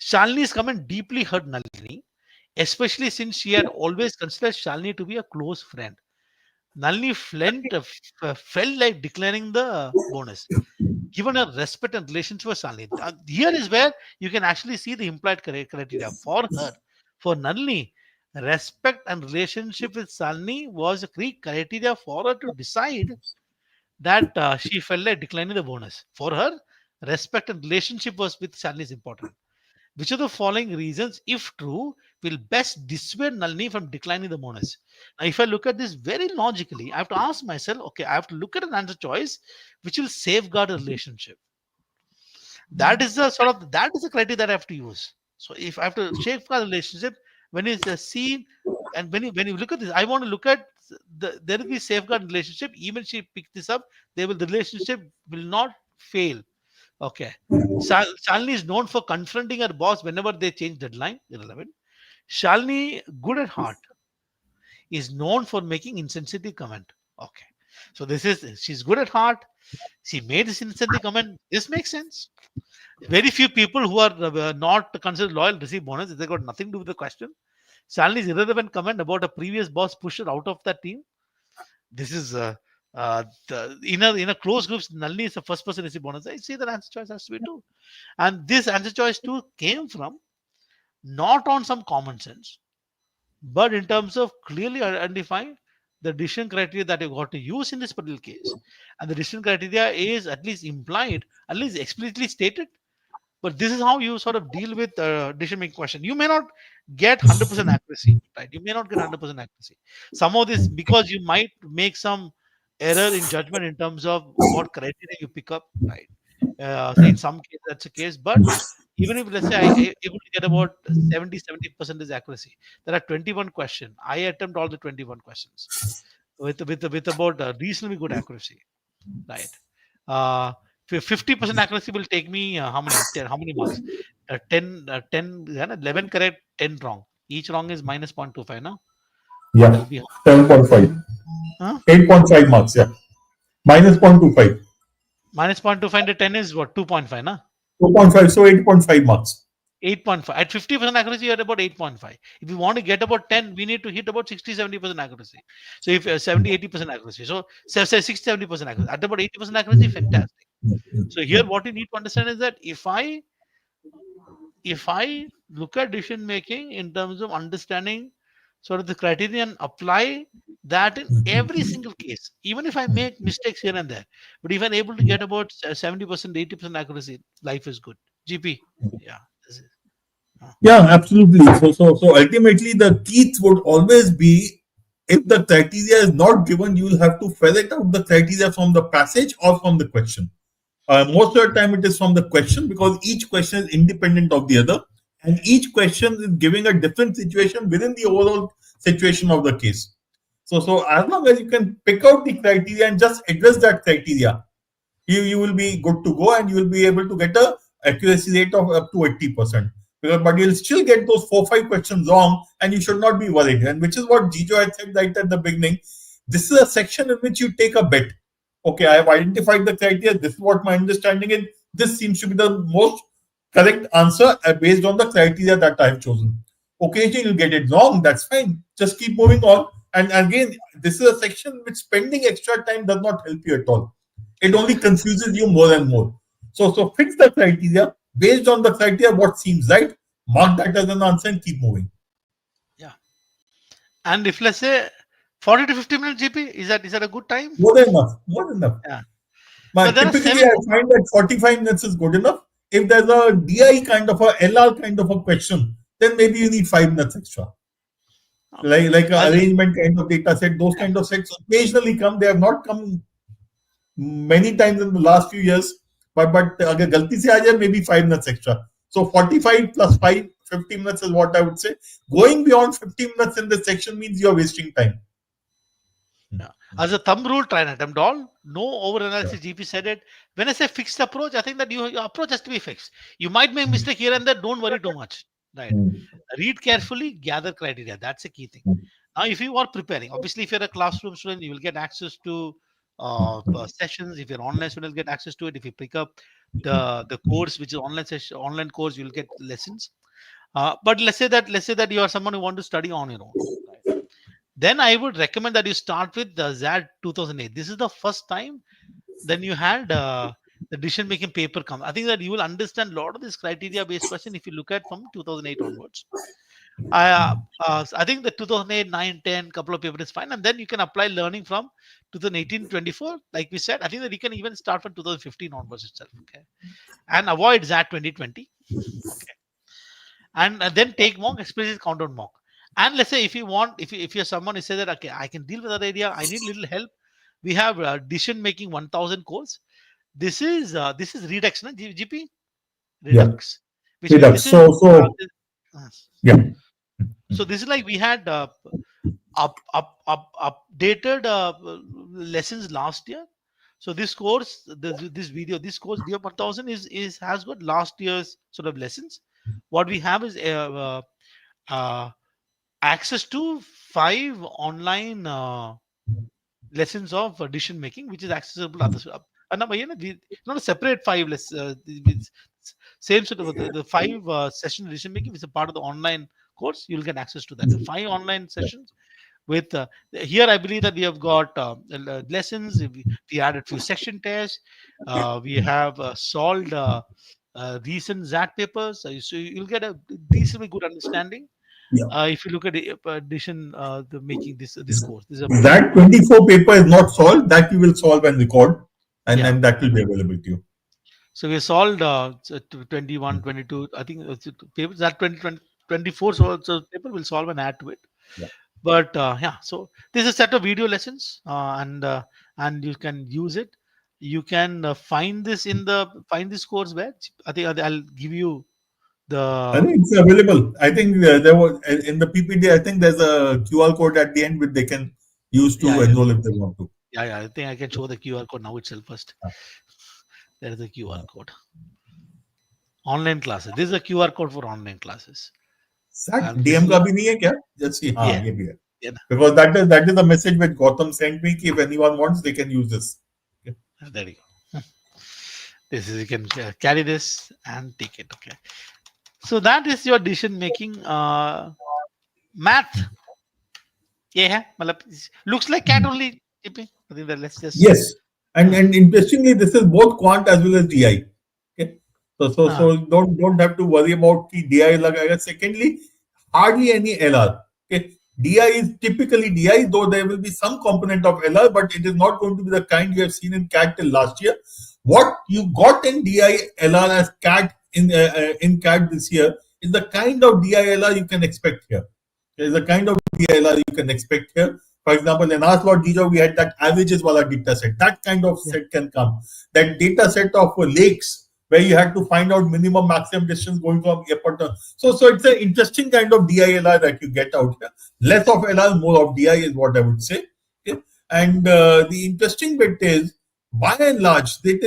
Shalini's comment deeply hurt Nalini, especially since she had always considered Shalini to be a close friend. Nalini felt like declining the bonus, given her respect and relationship with Shalini. Here is where you can actually see the implied criteria for her. For Nalini, respect and relationship with Shalini was a key criteria for her to decide that she felt like declining the bonus. For her, respect and relationship was with Shalini is important. Which of the following reasons, if true, will best dissuade Nalini from declining the bonus? Now, if I look at this very logically, I have to ask myself, okay, I have to look at an answer choice which will safeguard a relationship. That is the criteria that I have to use. So if I have to safeguard a relationship, when it's a scene, and when you look at this, I want to look at there will be safeguard relationship. Even she picked this up, the relationship will not fail. Okay. Shalini is known for confronting her boss whenever they change deadline. Irrelevant. Shalini, good at heart, is known for making insensitive comment. Okay. So she's good at heart. She made this insensitive comment. This makes sense. Very few people who are not considered loyal receive bonus. They got nothing to do with the question. Shalini's irrelevant comment about a previous boss pushed her out of that team. This is in a closed groups. Nalini is the first person to receive bonus. I see that answer choice has to be two, and this answer choice two came from not on some common sense, but in terms of clearly identifying the decision criteria that you got to use in this particular case, and the decision criteria is at least implied, at least explicitly stated. But this is how you sort of deal with decision making question. You may not get 100% accuracy, right? You may not get 100% accuracy. Some of this because you might make some error in judgment in terms of what criteria you pick up, right? So in some case that's the case, but even if let's say I able to get about 70% is accuracy, there are 21 questions. I attempt all the 21 questions with about reasonably good accuracy, right? Uh, 50% accuracy will take me how many 10, how many marks? 10, 11 correct, 10 wrong. Each wrong is minus 0.25 now. Yeah. That'll be 7.5. huh? 8.5 marks. Yeah. Minus 0.25. Minus 0.25 into 10 is what? 2.5, na? 2.5. So 8.5 marks. 8.5. At 50% accuracy, you're at about 8.5. If you want to get about 10, we need to hit about 60-70% accuracy. So if 70-80% accuracy. So say 60-70% accuracy. At about 80% accuracy, fantastic. So here what you need to understand is that if I look at decision making in terms of understanding sort of the criterion, apply that in every single case, even if I make mistakes here and there, but if I'm able to get about 70%, 80% accuracy, life is good. GP, yeah. This is. Yeah, absolutely. So ultimately, the key would always be, if the criteria is not given, you will have to ferret out the criteria from the passage or from the question. Most of the time, it is from the question, because each question is independent of the other, and each question is giving a different situation within the overall situation of the case. So as long as you can pick out the criteria and just address that criteria, you will be good to go, and you will be able to get a accuracy rate of up to 80%. But you'll still get those 4-5 questions wrong, and you should not be worried. And which is what Gijo had said right at the beginning. This is a section in which you take a bet. Okay, I have identified the criteria. This is what my understanding is. This seems to be the most correct answer based on the criteria that I have chosen. Occasionally you'll get it wrong. That's fine. Just keep moving on. And again, this is a section which spending extra time does not help you at all. It only confuses you more and more. So fix the criteria. Based on the criteria, what seems right, mark that as an answer and keep moving. Yeah. And if let's say 40 to 50 minutes GP, is that a good time? More than enough. More than enough. Yeah. But typically, I find that 45 minutes is good enough. If there's a DI kind of a LR kind of a question, then maybe you need 5 minutes extra. Okay. Like an arrangement kind of data set, those kind of sets occasionally come. They have not come many times in the last few years. But agar galti se aa jaye, maybe 5 minutes extra. So 45 plus 5, 50 minutes is what I would say. Going beyond 50 minutes in this section means you're wasting time. Yeah. As a thumb rule, try and attempt all. No over analysis. GP said it. When I say fixed approach, I think that your approach has to be fixed. You might make mistake here and there. Don't worry too much. Right. Read carefully. Gather criteria. That's a key thing. Now, if you are preparing, obviously, if you're a classroom student, you will get access to sessions. If you're online student, you'll get access to it. If you pick up the course, which is online course, you'll get lessons. But let's say that you are someone who want to study on your own. Right? Then I would recommend that you start with the XAT 2008. This is the first time then you had the decision-making paper come. I think that you will understand a lot of this criteria-based question if you look at from 2008 onwards. I think the 2008, 9, 10 couple of papers is fine, and then you can apply learning from 2018, 24. Like we said, I think that you can even start from 2015 onwards itself. Okay, and avoid XAT 2020. Okay, and then take mock, especially countdown mock. And let's say if you want, if you're someone who says that okay, I can deal with that area, I need little help. We have decision making 1000 course. This is Redux, na? GP Redux. Yeah. Which Redux. Yeah. So this is like we had updated lessons last year. So this course, this course DO 1000 has got last year's sort of lessons. What we have is access to 5 online lessons of decision making, which is accessible to others. Not a separate 5 same sort of the 5 session decision making is a part of the online course. You'll get access to that. The 5 online sessions with here I believe that we have got lessons. We added few section tests. We have solved recent XAT papers. So you'll get a decently good understanding. Yeah. If you look at the addition, the making this course, that 24 paper is not solved. That you will solve and record, and then that will be available to you. So we solved 21, 22. I think papers that 24 so paper will solve and add to it. Yeah. But so this is a set of video lessons, and you can use it. You can find this course where I think I'll give you. I think it's available. I think there was in the PPT. I think there's a QR code at the end which they can use to enroll if they want to. Yeah. I think I can show the QR code now itself first. There is a QR code. Online classes. This is a QR code for online classes. DM का भी नहीं है क्या? Just see. हाँ, ये भी है. Yeah. Because that is the message which Gautam sent me. If anyone wants, they can use this. Okay. There you go. This is you can carry this and take it. Okay. So that is your decision making. Math. Yeah, looks like cat only. I think that let's just. Yes, and interestingly, this is both quant as well as DI. Okay, so don't have to worry about the DI lagayega. Secondly, hardly any LR. Okay, DI is typically DI, though there will be some component of LR, but it is not going to be the kind you have seen in CAT till last year. What you got in DI LR as CAT in CAT this year is the kind of DILR you can expect here. There is a kind of DILR you can expect here. For example, in our slot, we had that averages wala data set. That kind of set can come. That data set of lakes where you had to find out minimum maximum distance going from airport. So it's an interesting kind of DILR that you get out here. Less of LR, more of DI is what I would say. Okay? And the interesting bit is, by and large, it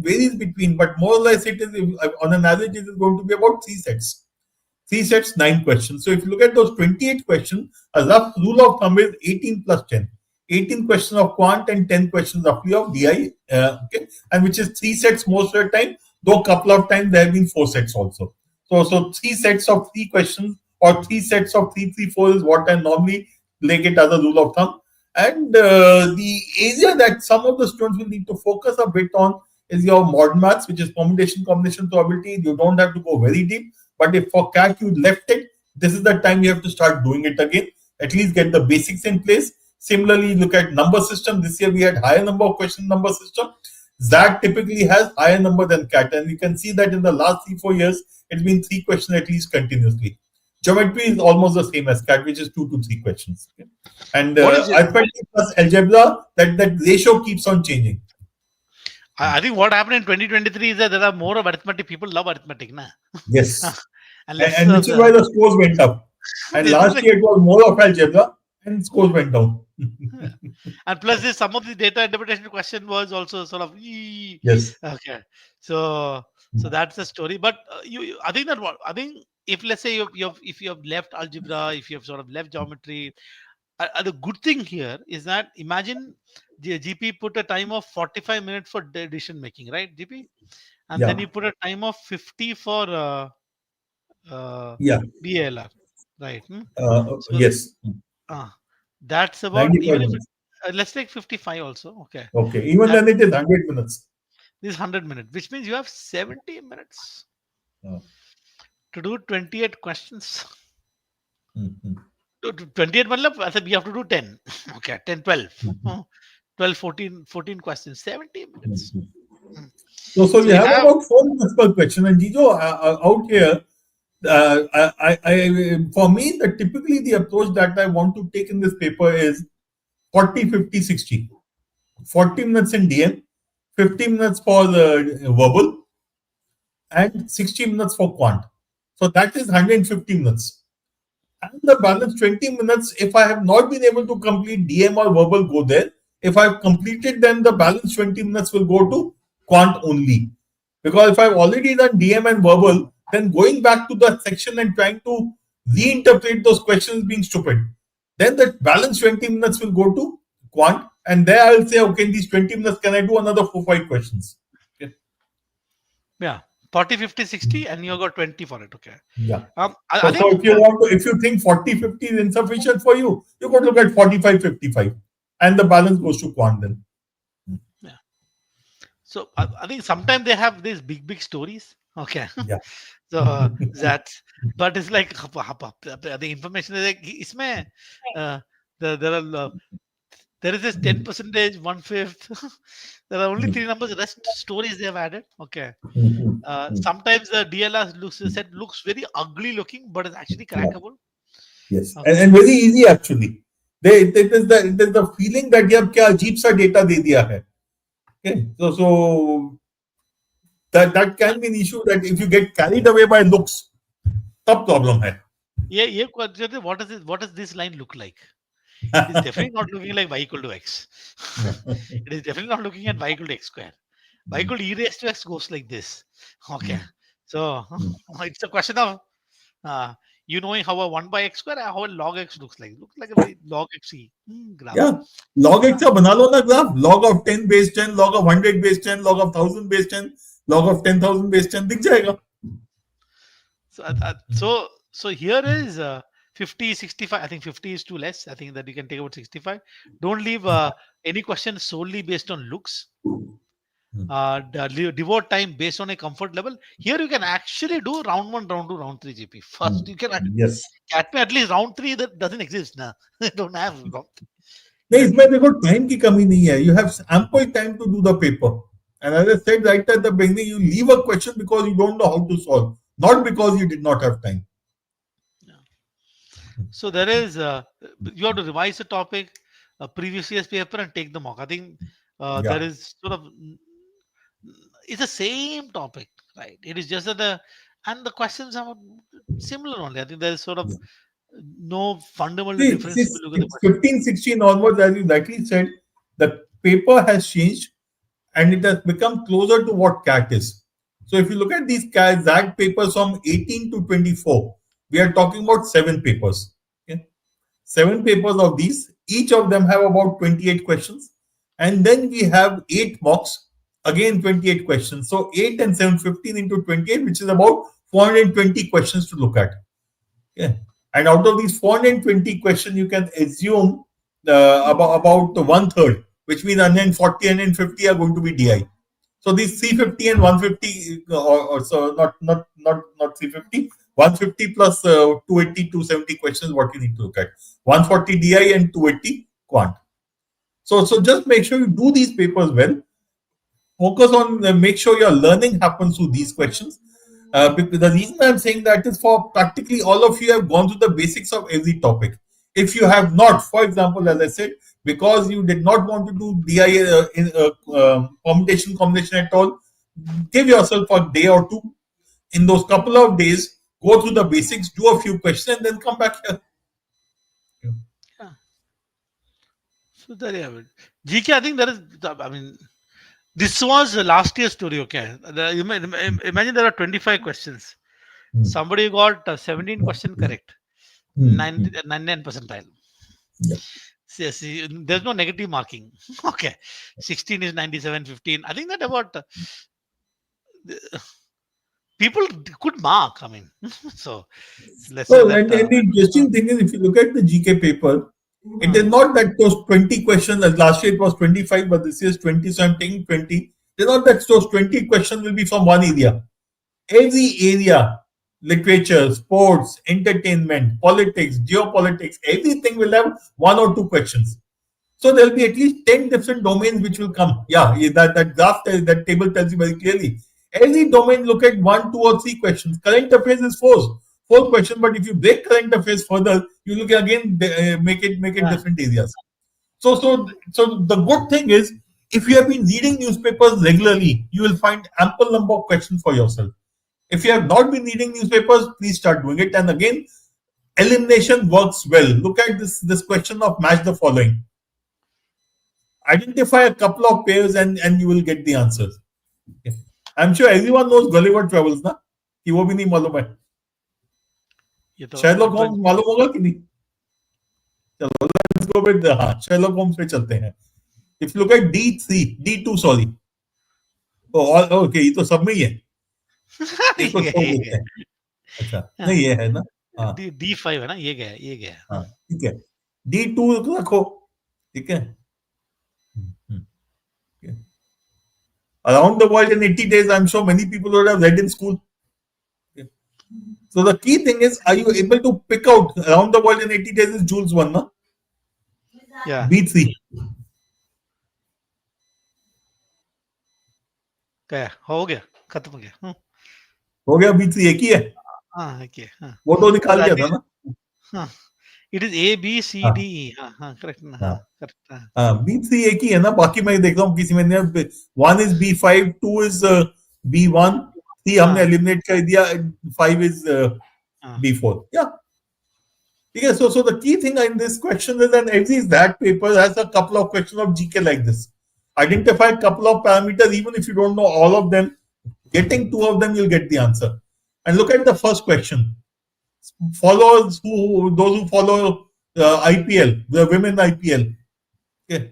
varies between, but more or less it is on an average it is going to be about 3 sets. 3 sets, 9 questions. So if you look at those 28 questions, a rough rule of thumb is 18 plus 10. 18 questions of quant and 10 questions roughly of DI, okay, and which is 3 sets most of the time, though a couple of times there have been 4 sets also. So 3 sets of 3 questions or 3 sets of 3, 3, 4 is what I normally like it as a rule of thumb. And the area that some of the students will need to focus a bit on is your modern maths, which is permutation, combination, probability. You don't have to go very deep, but if for CAT you left it, this is the time you have to start doing it again. At least get the basics in place. Similarly, look at number system. This year we had higher number of question number system. XAT typically has higher number than CAT, and you can see that in the last 3-4 years, it's been 3 questions at least continuously. Geometry is almost the same as CAT, which is 2 to 3 questions. Okay? And arithmetic plus algebra, that ratio keeps on changing. I think what happened in 2023 is that there are more of arithmetic. People love arithmetic, na? Yes. and which is why the scores went up. And last year it was more of algebra and scores went down. And plus, some of the data interpretation question was also sort of yes. Okay. So that's the story. But I think if let's say if you have left algebra, if you have sort of left geometry, the good thing here is that imagine the GP put a time of 45 minutes for decision making, right, GP? And then you put a time of 50 for BALR, right? Yes. That's about, even if let's take 55 also. Okay. Okay. Even then it is 100 minutes. This is 100 minutes, which means you have 70 minutes to do 28 questions. 28 you have to do 10. Okay, 10, 12. 12, 14 questions, 70 minutes. So you have about 4 minutes per question. And Jijo, out here, for me, typically the approach that I want to take in this paper is 40, 50, 60. 40 minutes in DM, 50 minutes for the verbal, and 60 minutes for quant. So that is 150 minutes. And the balance 20 minutes, if I have not been able to complete DM or verbal, go there. If I've completed, then the balance 20 minutes will go to quant only. Because if I've already done DM and verbal, then going back to the section and trying to reinterpret those questions being stupid. Then the balance 20 minutes will go to quant. And there I'll say, okay, in these 20 minutes, can I do another 4-5 questions? Okay. Yeah. 40, 50, 60, and you got 20 for it. Okay. Yeah. So if you think 40, 50 is insufficient for you, you got to look at 45, 55. And the balance goes to quant then. Yeah. So I think sometimes they have these big stories. Okay. Yeah. So that's, but it's like the information is like, there is this 10%, 1/5. There are only 3 numbers. The rest stories they have added. Okay. Sometimes the DLR looks very ugly looking, but it's actually crackable. Yes, okay. and very easy actually. It is the feeling that you have kya ajeeb sa data de diya hai. Okay, so that can be an issue, that if you get carried away by looks, tab problem hai. Yeah. What does this line look like? It's definitely not looking like y equal to x. It is definitely not looking at y equal to x square. Y equal to e raised to x goes like this. Okay. So it's a question of knowing how a 1 by x square, how a log x looks like. Looks like a very log x graph. Yeah. Log x ka bana lo na graph. Log of 10 base 10, log of 100 base 10, log of 1000 base 10, log of 10,000 base 10. Dikh jayega. So here is 50, 65. I think 50 is too less. I think that you can take about 65. Don't leave any question solely based on looks. Devote time based on a comfort level. Here you can actually do round 1, round 2, round 3 GP. First, you can at least round 3 that doesn't exist now. Don't have round 3. No, इसमें देखो time की कमी नहीं है. You have ample time to do the paper. And as I said right at the beginning, you leave a question because you don't know how to solve. not because you did not have time. So there is you have to revise the topic, previous year's paper, and take the mock. I think there Yeah. is sort of it's the same topic, right? It is just that the and the questions are similar only. I think there is sort of no fundamental difference if you look at the It's question. 15, 16 onwards, as you rightly said, the paper has changed and it has become closer to what CAT is. So if you look at these ZAG papers from 18 to 24, we are talking about 7 papers. Okay? 7 papers of these, each of them have about 28 questions. And then we have 8 mocks, again 28 questions. So 8 and 7, 15 into 28, which is about 420 questions to look at. Yeah. And out of these 420 questions, you can assume about 1/3, which means 140, 150 are going to be DI. So these 350 and 150, or so not 350, 150 plus 280, 270 questions, what you need to look at. 140 DI and 280 quant. So just make sure you do these papers well. Focus on make sure your learning happens through these questions. Because the reason I'm saying that is for practically all of you have gone through the basics of every topic. If you have not, for example, as I said, because you did not want to do DI in permutation combination at all, give yourself a day or two. In those couple of days, go through the basics, do a few questions, and then come back here. Yeah. So there you have it. GK, I think there is. I mean, this was last year's story. Okay, imagine there are 25 questions. Somebody got 17 question correct, 99 percentile. Yeah. See, there's no negative marking. Okay, 16 is 97, 15. I think that about people could mark. I mean, so let's say So, that. and the interesting thing is, if you look at the GK paper, it is Uh, not that those 20 questions, as last year it was 25, but this year is 20, so I'm taking 20. It's not that those 20 questions will be from one area. Every area, literature, sports, entertainment, politics, geopolitics, everything will have 1 or 2 questions. So there'll be at least 10 different domains which will come. Yeah, that graph, that table tells you very clearly. Every domain look at 1, 2, or 3 questions. Current affairs is four questions, but if you break current affairs further, you look again make it yeah. different areas. So the good thing is, if you have been reading newspapers regularly, you will find ample number of questions for yourself. If you have not been reading newspapers, please start doing it. And again, elimination works well. Look at this question of match the following. Identify a couple of pairs and you will get the answers. Okay. I'm sure everyone knows Gulliver Travels, ना? कि वो भी नहीं मालूम है. ये तो Sherlock advent- Holmes मालूम होगा कि नहीं? चलो, let's go with Sherlock Holmes पे चलते हैं. If you look at D2, sorry. Okay, ये तो सब में ही है. इसको ये छोड़ ये देते गया. हैं. अच्छा, हाँ, नहीं ये है ना? हाँ, D5 है ना, ये गया, ये गया. हाँ, हाँ. ठीक है. D2 रखो, ठीक है. Okay. Around the world in 80 days, I'm sure many people would have read in school. Okay. So the key thing is, are you able to pick out around the world in 80 days is Jules 1, na? Yeah. B3. गया, हो गया, खत्म हो गया. हो गया B3 एक ही है. हाँ, okay. हाँ. वो तो निकाल दिया था ना. हाँ. It is A, B, C, D, E. हाँ, हाँ, correct ना, हाँ, correct. हाँ. B3 एक ही है ना. बाकी मैं देख रहा हूँ किसी में नहीं. 1 is B5, 2 is B1, 3 हमने eliminate कर दिया, 5 is B4. Yeah. Okay, so the key thing in this question is that every that paper has a couple of questions of GK like this. Identify a couple of parameters, even if you don't know all of them. Getting 2 of them, you'll get the answer. And look at the first question. Those who follow IPL, the women IPL. Okay.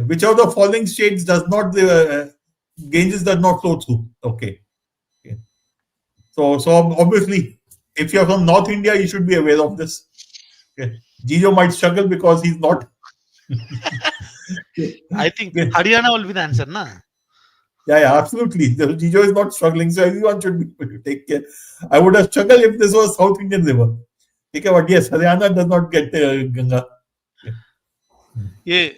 Which of the following states does not Ganges does not flow through? Okay. So obviously, if you're from North India, you should be aware of this. Okay. Jijo might struggle because he's not. I think Haryana will be the answer, na? Yeah, absolutely. Jijo is not struggling, so everyone should be able to take care. I would have struggled if this was South Indian river. Okay, but yes, Haryana does not get Ganga. ये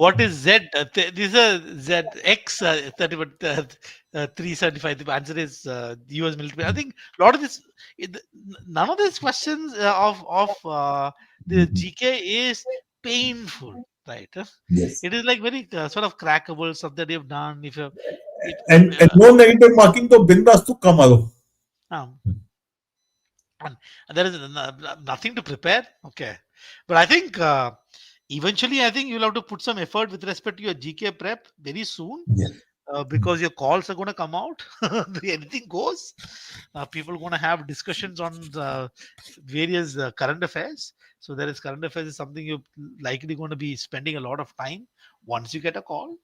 what is Z? This is Z X 375. The answer is US military. I think a lot of this, none of these questions of the GK is painful, right? Yes. It is like very sort of crackable stuff that you've done. If you, And no negative marking to bindas to kamaro. um, and there is nothing to prepare. Okay, but I think eventually, I think you'll have to put some effort with respect to your GK prep very soon. Yes. Because your calls are going to come out. Anything goes. People are going to have discussions on the various current affairs. So there is current affairs is something you're likely going to be spending a lot of time once you get a call,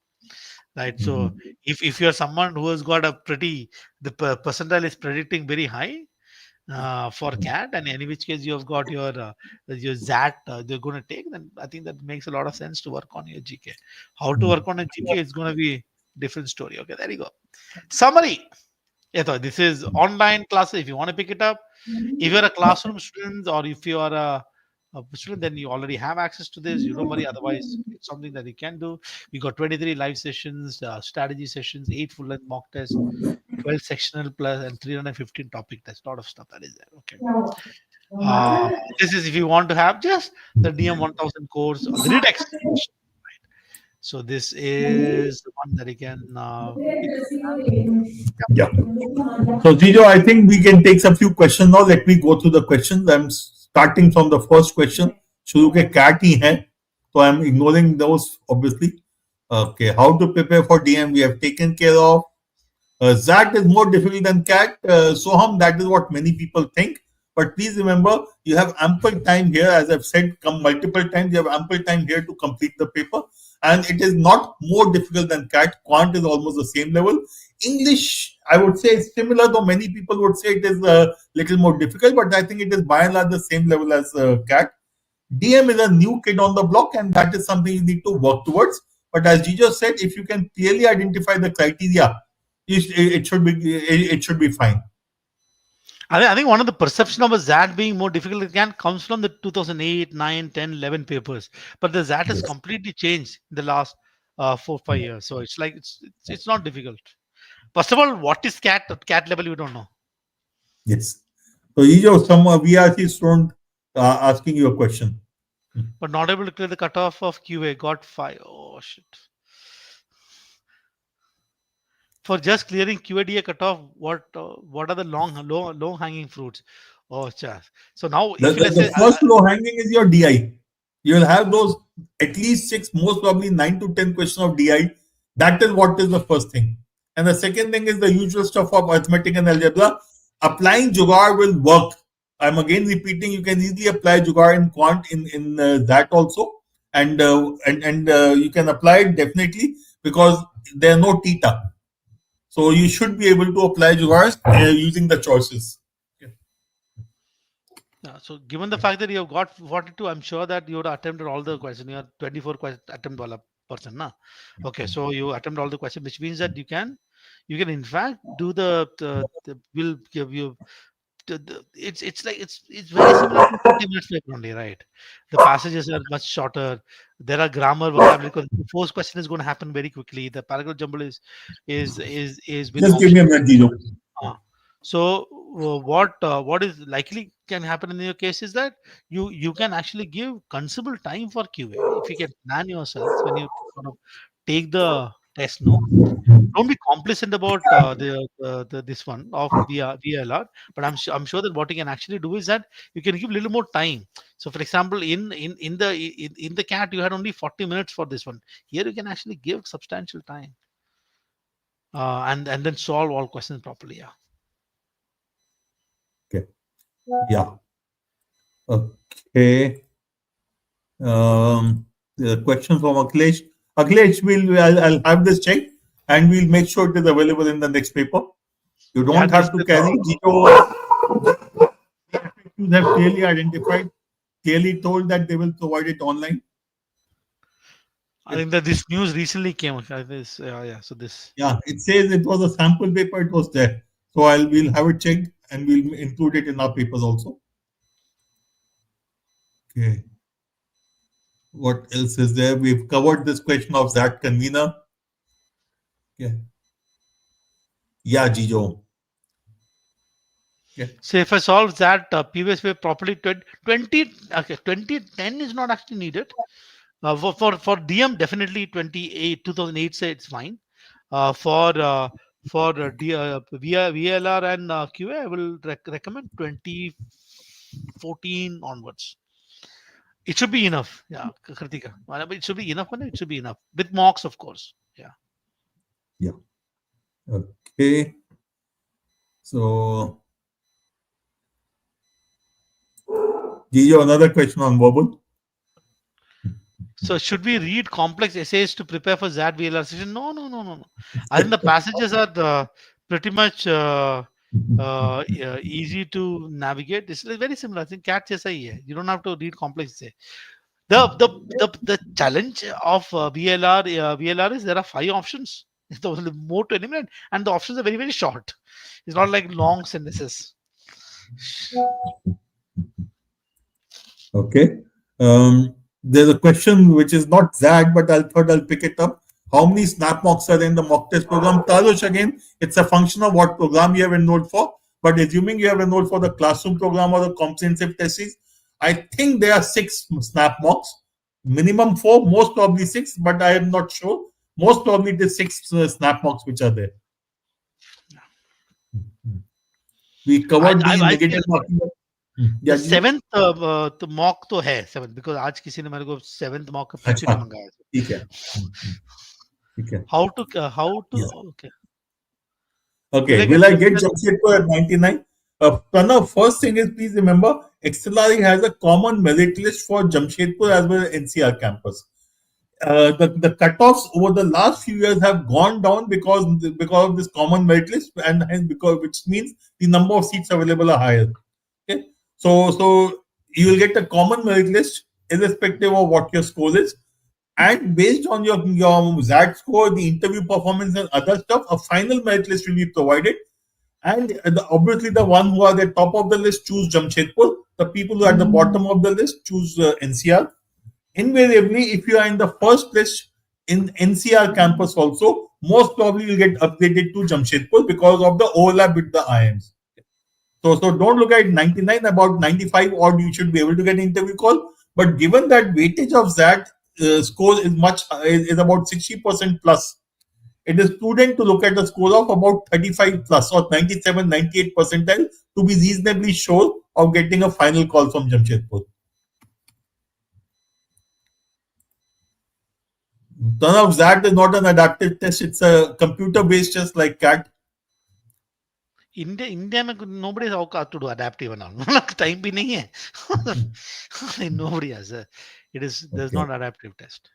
right? So if you're someone who has got a pretty the percentile is predicting very high for CAT, and in which case you have got your ZAT they're going to take, then I think that makes a lot of sense to work on your GK. How to work on a GK is going to be different story. Okay, there you go. Summary. Yeah, so this is online classes. If you want to pick it up, if you're a classroom student or if you are a student, then you already have access to this. You don't worry. Otherwise, it's something that you can do. We got 23 live sessions, strategy sessions, 8 full-length mock tests, 12 sectional plus, and 315 topic tests. A lot of stuff that is there. Okay. This is if you want to have just the DM 1000 course or the retext. Right. So this is the one that you can pick up. Yeah. So, Jijo, I think we can take some few questions now. Let me go through the questions. I'm starting from the first question. शुरू के CAT ही हैं, so I'm ignoring those obviously. Okay, how to prepare for DM we have taken care of. ZAT is more difficult than CAT. Soham, that is what many people think. But please remember, you have ample time here. As I've said multiple times, you have ample time here to complete the paper. And it is not more difficult than CAT. Quant is almost the same level. English, I would say, is similar, though many people would say it is a little more difficult. But I think it is by and large the same level as CAT. DM is a new kid on the block, and that is something you need to work towards. But as Jijo said, if you can clearly identify the criteria, it should be fine. I think one of the perception of a ZAT being more difficult again comes from the 2008, 9, 10, 11 papers. But the ZAT has completely changed in the last 4-5 years. So it's like it's not difficult. First of all, what is CAT? At CAT level, you don't know. Yes. So, Jijo, some VRC student asking you a question. But not able to clear the cutoff of QA. Got 5. Oh, shit. For just clearing QADA cutoff, what are the long hanging fruits? Oh, cha. So now, if let's say The first low hanging is your DI. You will have those at least 6, most probably 9 to 10 questions of DI. That is what is the first thing. And the second thing is the usual stuff of arithmetic and algebra. Applying Jugaad will work. I'm again repeating, you can easily apply Jugaad in quant in that also. And you can apply it definitely because there are no theta. So you should be able to apply Jugaad using the choices. Yeah, so given the fact that you have got 42, I'm sure that you would attempted all the questions. You are 24 attempt wala person, na? Okay, so you attempt all the questions, which means that you can in fact do the will give you it's like it's very similar to 40 minutes paper only, right? The passages are much shorter. There are grammar vocabulary because the first question is going to happen very quickly. The paragraph jumble is with Just give me a minute, Jijo. So what is likely can happen in your case is that you can actually give considerable time for QA if you can plan yourselves when you sort of take the test. No, don't be complacent about the this one of VLR, but I'm sure that what you can actually do is that you can give a little more time. So, for example, in the CAT you had only 40 minutes for this one. Here you can actually give substantial time and then solve all questions properly. Yeah. Okay. Yeah. Okay. The question from Akhilesh. Akhilesh, I'll have this checked and we'll make sure it is available in the next paper. You don't have to carry. You have clearly identified, clearly told that they will provide it online. I think that this news recently came. This, yeah. So this. Yeah, it says it was a sample paper. It was there. So we'll have it checked and we'll include it in our papers also. Okay. What else is there? We've covered this question of that convener. Yeah, yeah, Jijo. Yeah. So if I solve that previous way properly, 20, okay, 2010 is not actually needed. For DM, definitely 28, 2008, say it's fine. For VLR and QA, I will recommend 2014 onwards. It should be enough. Yeah, Kritika. It should be enough. It should be enough. With mocks, of course. Yeah. Yeah. Okay. So, Jijo, another question on verbal. So should we read complex essays to prepare for that VLR session? No, no, no, no, no. I think the passages are pretty much easy to navigate. It's very similar. I think CAT जैसा ही है. You don't have to read complex essay. The challenge of VLR is there are 5 options. It's only more to eliminate, and the options are very very short. It's not like long sentences. Okay. There's a question which is not that, but I thought I'll pick it up. How many snap mocks are in the mock test program? Tarush, again, it's a function of what program you have enrolled for. But assuming you have enrolled for the classroom program or the comprehensive test series, I think there are 6 snap mocks. Minimum 4, most probably 6, but I am not sure. Most probably the 6 snap mocks which are there. We covered the I negative feel marking. the Yeah, Jijo? seventh तो mock तो है seventh because आज किसी ने मेरे को seventh mock का PPT अच्छा, मंगाया. ठीक है. ठीक है. How to Yeah. okay. Will Okay, I will get I get reference? Jamshedpur at 99? Pranav, first thing is please remember, XLRE has a common merit list for Jamshedpur as well as NCR campus. The cutoffs over the last few years have gone down because of this common merit list, and hence because which means the number of seats available are higher. Okay, so you will get a common merit list irrespective of what your score is, and based on your ZAT score, the interview performance, and other stuff, a final merit list will be provided. And obviously, the one who are at the top of the list choose Jamshedpur. The people who are at the bottom of the list choose NCR. Invariably, if you are in the first list in NCR campus also, most probably you'll get upgraded to Jamshedpur because of the overlap with the IIMs. So don't look at 99, about 95 odd you should be able to get an interview call. But given that weightage of that score is is about 60% plus, it is prudent to look at a score of about 35 plus or 97, 98 percentile to be reasonably sure of getting a final call from Jamshedpur. None of that is not an adaptive test, it's a computer based test like CAT. India में nobody has औकात to do adaptive and all. Time भी नहीं है. Nobody has. There's Okay. not adaptive test.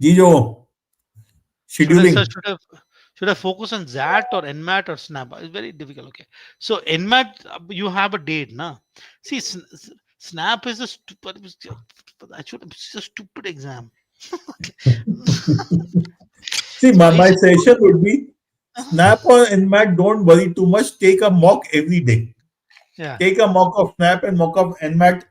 Jijo, Should I scheduling. should I focus on ZAT or NMAT or SNAP? It's very difficult. Okay. So NMAT, you have a date, na? See, SNAP is a stupid. It's a stupid exam. See, So my it's suggestion would be Snap or Nmat, don't worry too much. Take a mock every day. yeah. Take a mock of Snap and mock of Nmat.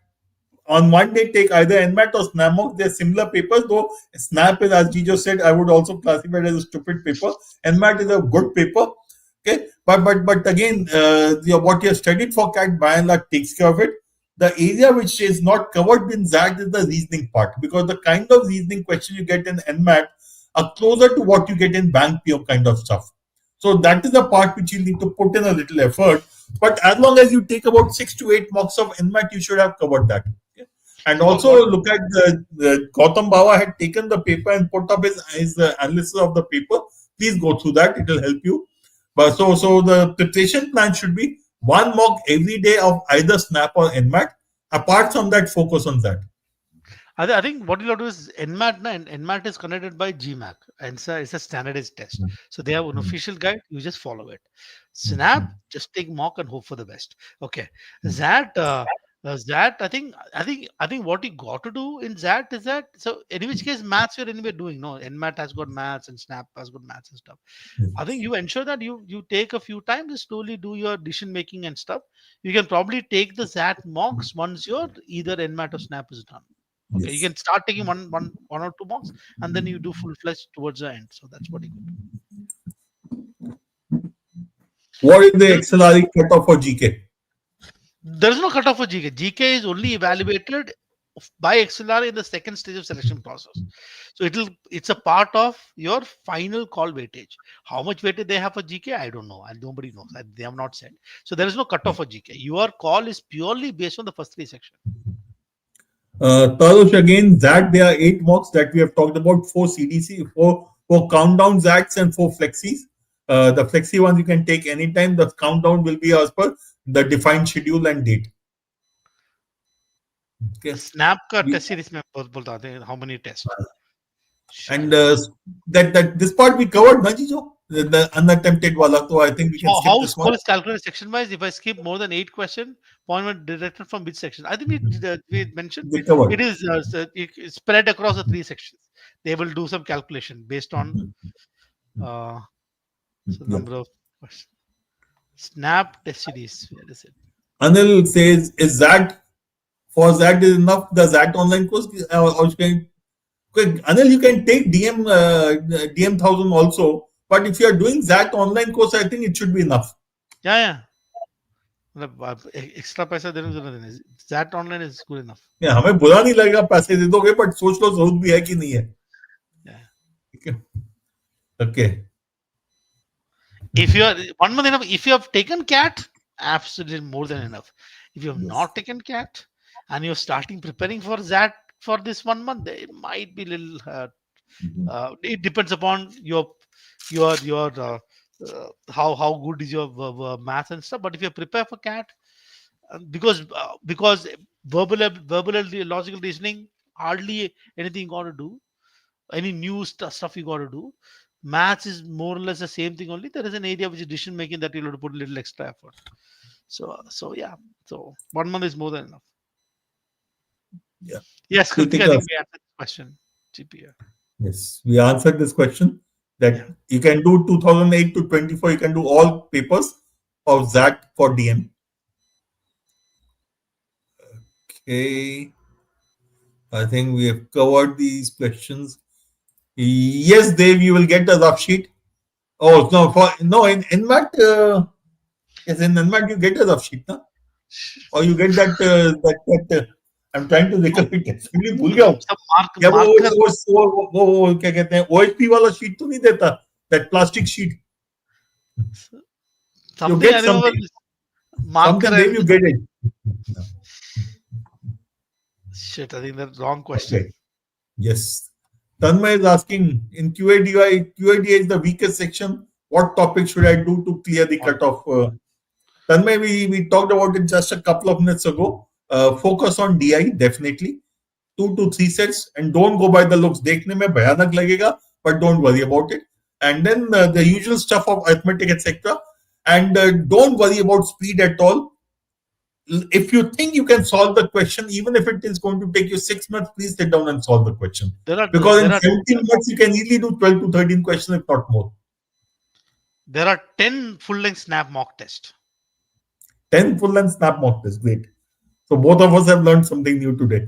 On one day, take either Nmat or Snap mock. They're similar papers, though Snap is, as Jijo said, I would also classify it as a stupid paper. Nmat is a good paper. Okay, but again, what you have studied for CAT by and large takes care of it. The area which is not covered in that is the reasoning part, because the kind of reasoning question you get in NMAT are closer to what you get in bank PO kind of stuff. So that is the part which you need to put in a little effort. But as long as you take about 6 to 8 marks of NMAT, you should have covered that. Okay? And What also look at the Gautam Baba had taken the paper and put up his analysis of the paper. Please go through that; it will help you. But so the preparation plan should be one mock every day of either Snap or NMAT. Apart from that, focus on that. I think what you'll do is NMAT, and NMAT is connected by GMAC, and it's a standardized test. So they have an official guide. You just follow it. Snap, just take mock and hope for the best. Okay, that I think what you got to do in that is that, so in which case maths you're anyway doing. No, NMAT has got maths and Snap has got maths and stuff. I think you ensure that you take a few times to slowly do your decision making and stuff. You can probably take the ZAT mocks once your either NMAT or Snap is done. Okay, you Yes. can start taking one or two mocks, and then you do full fledged towards the end. So that's what you could do. What is the There, XLRE cutoff for GK? there is no cutoff for GK. GK is only evaluated by XLR in the second stage of selection process. So it's a part of your final call weightage. How much weightage they have for GK, I don't know, and nobody knows. They have not said. So there is no cutoff for GK. Your call is purely based on the first three sections. Tarush, again, that there are 8 mocks that we have talked about, 4 CDC, four countdown ZATs and 4 flexis. The flexi ones you can take anytime. The countdown will be as per the defined schedule and date. Okay. Snap का test series में बोलता है how many tests. And that this part we covered, na Jijo? The unattempted wala. So I think we can skip How this score one. is calculated section wise? If I skip more than 8 questions, point one directed from which section? I think we mentioned We covered. it is it's spread across the 3 sections. They will do some calculation based on uh, so Yeah. number of questions. Snap test series. Where is it? Anil says, is that for that is enough? The that online course, or you can, quick, Anil, you can take DM 1000 also. But if you are doing that online course, I think it should be enough. Yeah. मतलब extra पैसा देने की जरूरत नहीं. That online is good enough. Yeah, हमें बुरा नहीं लगेगा पैसे दे दोगे, but सोच लो जरूरत भी है कि नहीं है. Yeah. ठीक है. Okay. If you are 1 month enough, if you have taken CAT, absolutely more than enough. If you have Yes. not taken CAT and you're starting preparing for that for this 1 month, it might be little. It depends upon your how good is your math and stuff. But if you prepare for CAT, because verbal and logical reasoning, hardly anything you got to do. Any new stuff you got to do. Maths is more or less the same thing. Only there is an area which is decision making that you'll have to put a little extra effort. So yeah. So 1 month is more than enough. Yeah. Yes, Kritika, I Kritika. think we answered the question. GPA. Yes, we answered this question that Yeah. you can do 2008 to 24, you can do all papers of that for DM. Okay. I think we have covered these questions. Yes, Dave, you will get a rough sheet. Oh, no, in NMAT, yes, in NMAT you get a rough sheet, na? Or you get that I'm trying to recollect it. Simply भूल गया हूँ. सब या marker वो क्या कहते हैं OHP वाला sheet तो नहीं देता, that plastic sheet. You something get I remember something. marker Something, Dave, and you get it. shit. I think that's wrong question. Okay. Yes. Tanmay is asking, in QADI is the weakest section. What topic should I do to clear the cutoff? Tanmay, we talked about it just a couple of minutes ago. Focus on DI, definitely. 2 to 3 sets, and don't go by the looks. देखने में भयानक लगेगा, but don't worry about it. And then the usual stuff of arithmetic, etc. And don't worry about speed at all. If you think you can solve the question, even if it is going to take you 6 months, please sit down and solve the question. Because in 17 months, you can easily do 12 to 13 questions, if not more. There are 10 full-length snap mock tests. 10 full-length snap mock tests. Great. So both of us have learned something new today.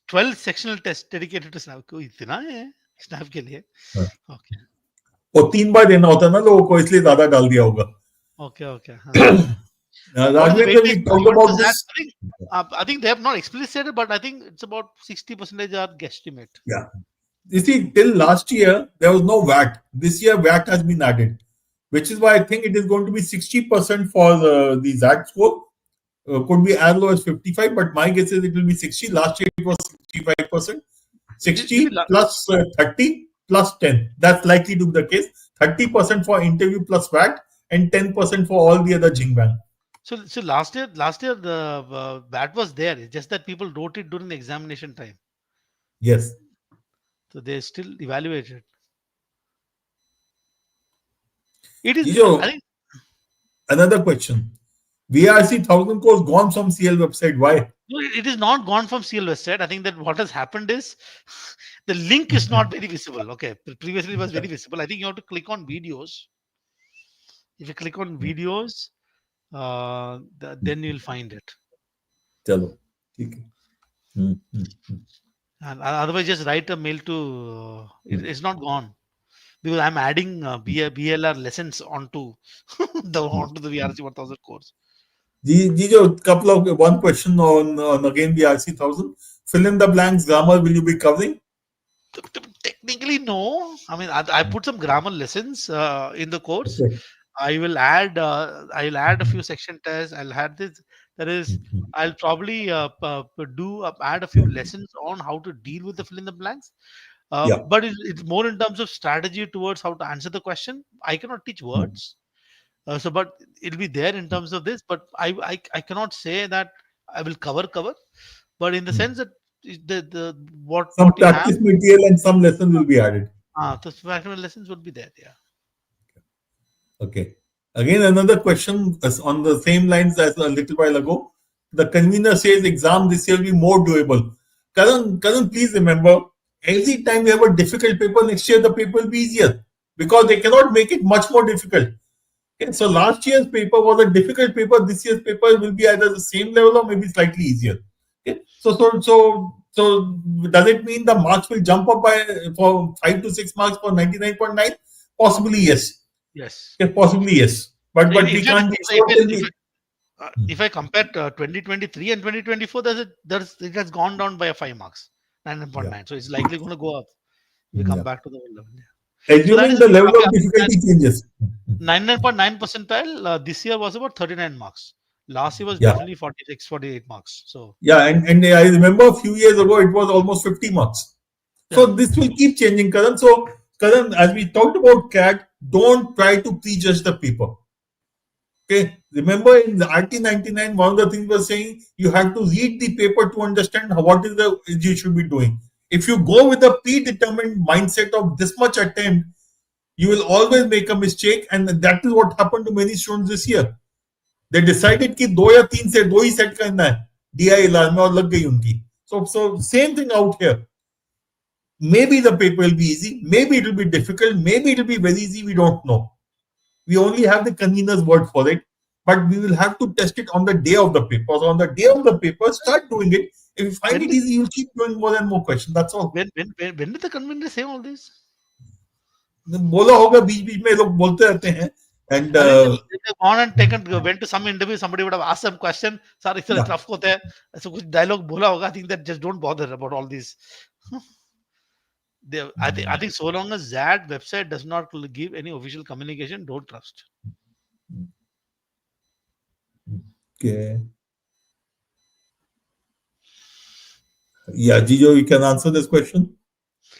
12 sectional tests dedicated to snap. कोई इतना है snap के लिए? Okay. और 3 बार देना होता है ना लोगों को, इसलिए ज्यादा डाल दिया होगा. Okay. Raghavendra, we talked about this. I think they have not explicitly said it, but I think it's about 60% are guesstimate. Yeah. You see, till last year, there was no VAT. This year, VAT has been added, which is why I think it is going to be 60% for the ZAT score. Could be as low as 55, but my guess is it will be 60. Last year, it was 65%. 60 plus 30 plus 10. That's likely to be the case. 30% for interview plus VAT and 10% for all the other jingbang. So last year the VAT was there. It's just that people wrote it during the examination time. Yes. So they still evaluated. It is. Jijo, I think, another question. VRC 1000 course gone from CL website. Why? no, it is not gone from CL website. I think that what has happened is the link is not very visible. Okay. Previously it was very visible. I think you have to click on videos. If you click on videos, then you'll find it. चलो ठीक है. And otherwise, just write a mail to. It's not gone because I'm adding BLR lessons onto onto the VRC 1000 course. Jijo, couple of one question on again the RC 1000. Fill in the blanks. Grammar will you be covering? Technically, no. I mean, I put some grammar lessons in the course. Okay. I'll add a few section tests. I'll add this. That is, I'll probably add a few lessons on how to deal with the fill in the blanks. Yeah. But it's more in terms of strategy towards how to answer the question. I cannot teach words, but it'll be there in terms of this. But I cannot say that I will cover. But in the sense that the Some what you have, practice material and some lessons will be added. the practical lessons would be there. Yeah. Okay. Again, another question is on the same lines as a little while ago. The convener says exam this year will be more doable. Karan, please remember, every time you have a difficult paper, next year the paper will be easier because they cannot make it much more difficult. Okay, so last year's paper was a difficult paper. This year's paper will be either the same level or maybe slightly easier. Okay, so does it mean the marks will jump up by for 5 to 6 marks for 99.9? Possibly yes. Yes. Okay, possibly yes. But we can't be sure till we. If I compare 2023 and 2024, it has gone down by 5 marks, 9.9. So it's likely going to go up. We come back to the old level. Yeah. So that Assuming is the level of difficulty changes. 99.9 percentile this year was about 39 marks. Last year was Yeah. definitely 46, 48 marks. So Yeah, and I remember a few years ago it was almost 50 marks. So this will keep changing, Karan. So Karan, as we talked about CAT, don't try to prejudge the paper. Okay, remember in the RT99, one of the things was saying you have to read the paper to understand what is the you should be doing. If you go with a predetermined mindset of this much attempt, you will always make a mistake, and that is what happened to many students this year. They decided कि 2 या 3 से 2 ही set करना है DILR में और लग गई उनकी. So same thing out here. Maybe the paper will be easy, maybe it will be difficult, maybe it will be very easy. We don't know. We only have the convener's word for it, but we will have to test it on the day of the paper. So on the day of the paper, start doing it. If you find it easy, you'll keep doing more and more questions. That's all. when did the convener say all this? बोला होगा बीच बीच में लोग बोलते रहते हैं. And they've gone and went to some interview. Somebody would have asked some question. Sir, it's Yeah. tough होता है. So कुछ dialogue बोला होगा. I think that just don't bother about all these. I think so long as that website does not give any official communication, don't trust. Okay. Yeah, Jijo, you can answer this question.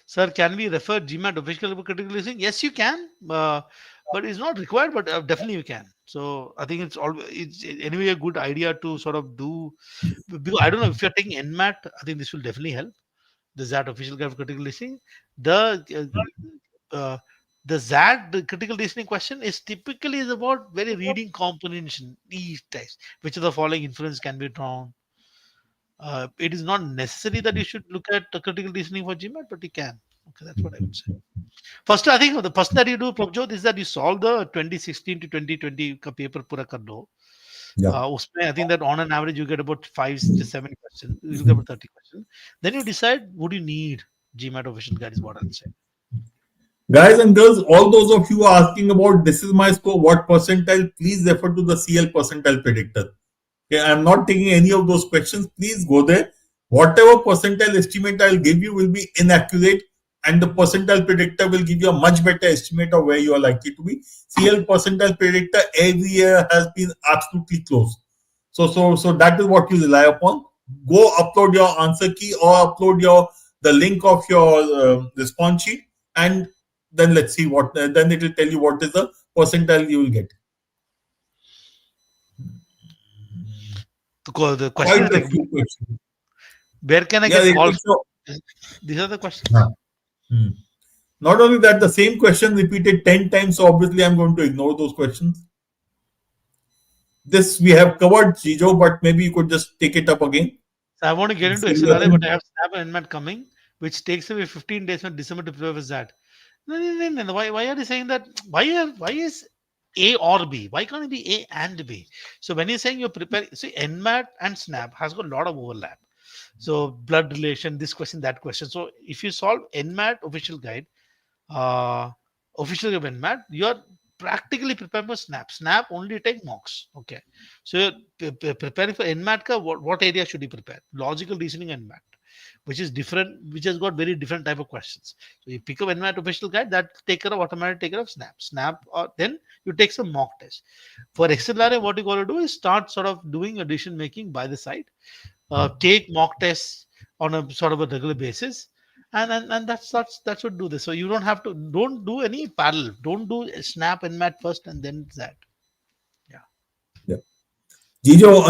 Sir, can we refer GMAT official critical listening? Yes, you can, but it's not required. But definitely you can. So I think it's anyway a good idea to sort of do. Because I don't know if you're taking NMAT. I think this will definitely help. The XAT official guide for critical listening. The XAT the critical listening question is typically is about very reading comprehension each test. Which of the following inference can be drawn? It is not necessary that you should look at critical listening for GMAT, but you can. Okay, that's what I would say. First, I think the first that you do, Prabjot, is that you solve the 2016 to 2020 ka paper pura kar do. Yeah. Usme, I think that on an average you get about 5 to 7 questions. You get about 30 questions. Then you decide would you need GMAT official guide is what I'll say. Guys and girls, all those of you who are asking about this is my score, what percentile, please refer to the CL percentile predictor. Okay, I'm not taking any of those questions. Please go there. Whatever percentile estimate I'll give you will be inaccurate, and the percentile predictor will give you a much better estimate of where you are likely to be. CL percentile predictor every year has been absolutely close. So that is what you rely upon. Go upload your answer key or upload the link of your response sheet, and then let's see what. Then it will tell you what is the percentile you will get. The question is like, where can I get calls? These are the questions. Not only that, the same question repeated 10 times. So obviously, I'm going to ignore those questions. This we have covered, Jijo, but maybe you could just take it up again. So I want to get into XLRA, but I have SNAP and NMAT coming, which takes away 15 days from December to prepare for that. No. Why are you saying that? Why is A or B. Why can't it be A and B? So when you're saying you're preparing, see, NMAT and SNAP has got a lot of overlap. So blood relation, this question, that question. So if you solve NMAT official guide, uh, official of NMAT, you're practically prepared for SNAP. SNAP only take mocks. Okay. So you're preparing for NMAT, what area should you prepare? Logical reasoning and math, which is different, which has got very different type of questions. So you pick up NMAT official guide, that take care of automatic take care of SNAP. SNAP, or then you take some mock test. For XLRA, what you got to do is start sort of doing a decision making by the side, take mock tests on a sort of a regular basis, and that should do this. So you don't do any parallel. Don't do Snap and Mat first and then that. Yeah. Yeah. Jijo,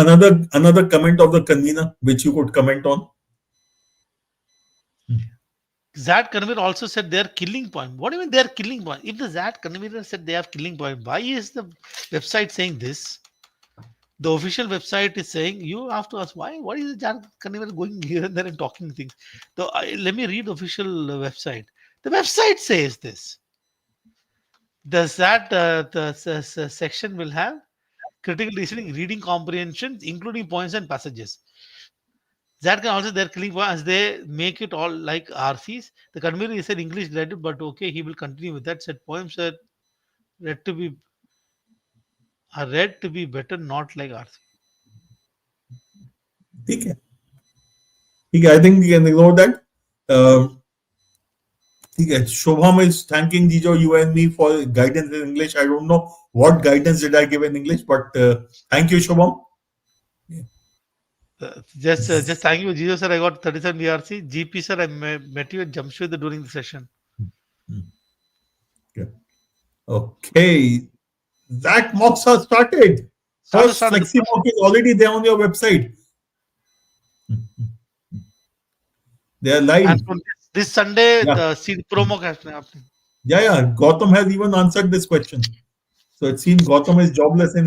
another comment of the convener which you could comment on. XAT convener also said they are killing point. What do you mean they are killing point? If the XAT convener said they have killing point, why is the website saying this? The official website is saying, you have to ask why. What is the XAT convener going here and there and talking things? So let me read the official website. The website says this. Does that the section will have critical reasoning, reading comprehension, including points and passages. That can also their killing point as they make it all like RCs. The convener said English graduate, but okay, he will continue with that. Said poems read to be are read to be better, not like RC. Okay. I think you can ignore that. Shobham is thanking Jijo, you and me for guidance in English. I don't know what guidance did I give in English, but thank you, Shobham. Just thank you, Gio sir. I got 37 BRC. GP sir, I met you at Jamshid during the session. Okay. That mocks are started. First flexi mock is already there on your website. They are live. And this Sunday, the seed promo happening. Yeah. Gautam has even answered this question. So it seems Gautam is jobless and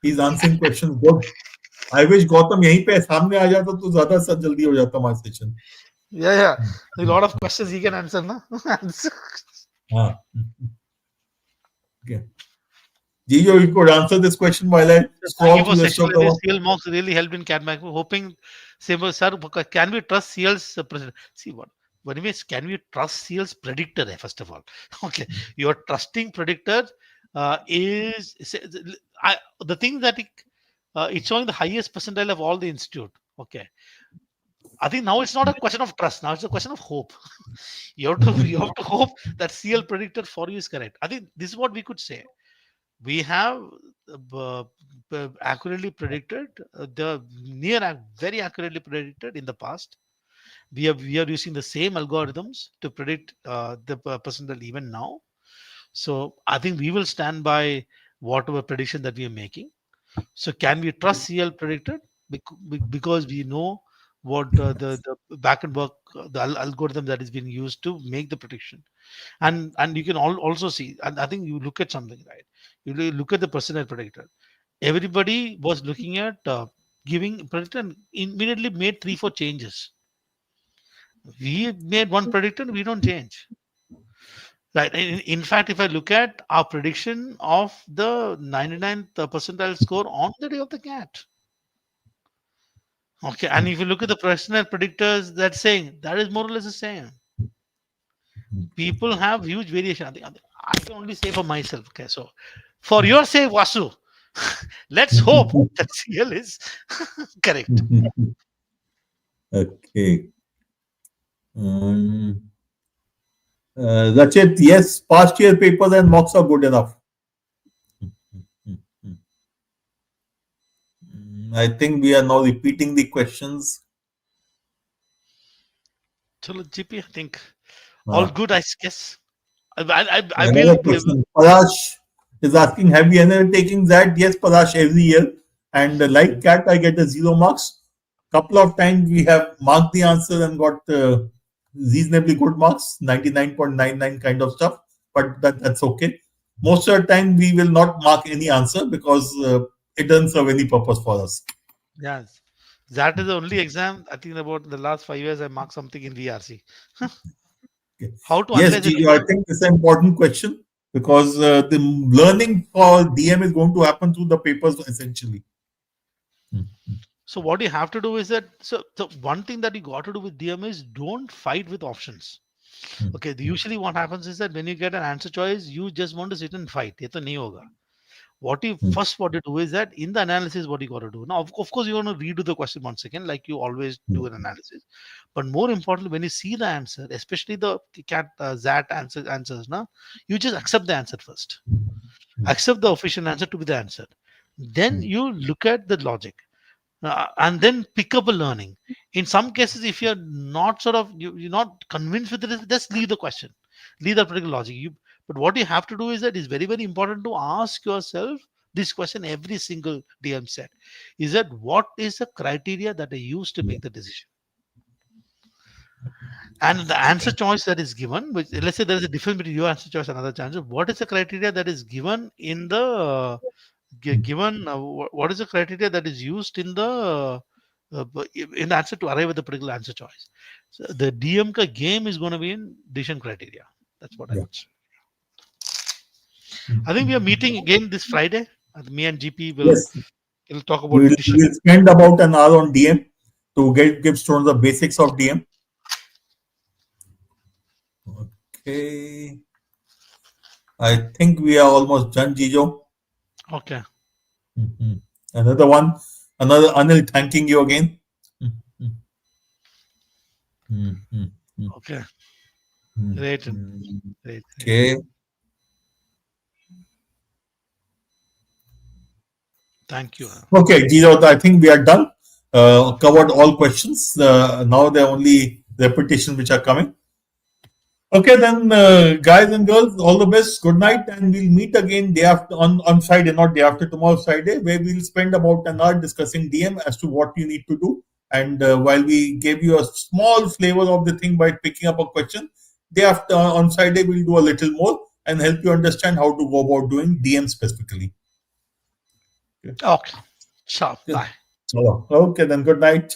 he's answering questions good. I wish Gautam यहीं पे सामने आ जाता तो ज्यादा जल्दी हो जाता हमारा session. Yeah. A lot of questions he can answer, na? Okay. Jijo, you could answer this question while I scroll through the rest of the CL mocks really helped in CAT. Hoping, sir, can we trust CL's president? See what it means, can we trust CL's predictor? First of all, okay, your trusting predictor is the thing that it's showing the highest percentile of all the institute. Okay. I think now it's not a question of trust. Now it's a question of hope. you have to hope that CL predictor for you is correct. I think this is what we could say. We have accurately predicted very accurately predicted in the past. We are using the same algorithms to predict the percentile even now. So I think we will stand by whatever prediction that we are making. So can we trust CL predicted because we know what the backend work, the algorithm that is being used to make the prediction, and you can also see, and I think you look at something, right? You look at the percentile predictor. Everybody was looking at giving predictor and immediately made 3-4 changes. We made one predictor, we don't change. Right. In fact, if I look at our prediction of the 99th percentile score on the day of the CAT, okay, and if you look at the percentile predictors, that's saying that is more or less the same. People have huge variation. I can only say for myself. Okay, so for your sake, Vasu, let's hope that CL is correct. Okay. That's it. Yes, past year papers and mocks are good enough. I think we are now repeating the questions. Chalo, GP, I think all good, I guess. I will. Parash is asking, have you ever taken that? Yes, Parash, every year. And like CAT, I get the 0 marks. Couple of times we have marked the answer and got reasonably good marks, 99.99 kind of stuff. But that's okay. Most of the time, we will not mark any answer because it doesn't serve any purpose for us. Yes. That is the only exam, I think about the last 5 years, I marked something in VRC. Okay. How to yes, analyze Gio, I think it's an important question. because the learning for DM is going to happen through the papers essentially. So what you have to do is that, so the one thing that you got to do with DM is don't fight with options. Okay, usually what happens is that when you get an answer choice, you just want to sit and fight. ये तो नहीं होगा. What you do is that in the analysis, what you got to do now, of course, you want to redo the question once again, like you always do an analysis. But more importantly, when you see the answer, especially the XAT answers, now you just accept the answer first. Accept the official answer to be the answer. Then you look at the logic, and then pick up a learning. In some cases, if you're not you're not convinced with it, just leave the question, leave that particular logic. But what you have to do is that it's very, very important to ask yourself this question every single DM set. Is that what is the criteria that I use to make the decision? And the answer choice that is given, which, let's say there is a difference between your answer choice and other chances. What is the criteria that is given in the what is the criteria that is used in the answer to arrive at the particular answer choice? So the DM ka game is going to be in decision criteria. That's what I would say. I think we are meeting again this Friday. Me and GP will talk about decision. We'll spend about an hour on DM to give students the basics of DM. Okay. I think we are almost done, Jijo. Okay. Another one. Another Anil thanking you again. Okay. Great. Okay. Thank you. Okay, Jijo, I think we are done. Covered all questions. Now there are only repetitions which are coming. Okay, then, guys and girls, all the best. Good night, and we'll meet again day after on Friday, not day after tomorrow, Friday, where we'll spend about an hour discussing DM as to what you need to do. And while we gave you a small flavor of the thing by picking up a question, day after on Friday we'll do a little more and help you understand how to go about doing DM specifically. Okay. Sure. Bye. Okay, then. Good night.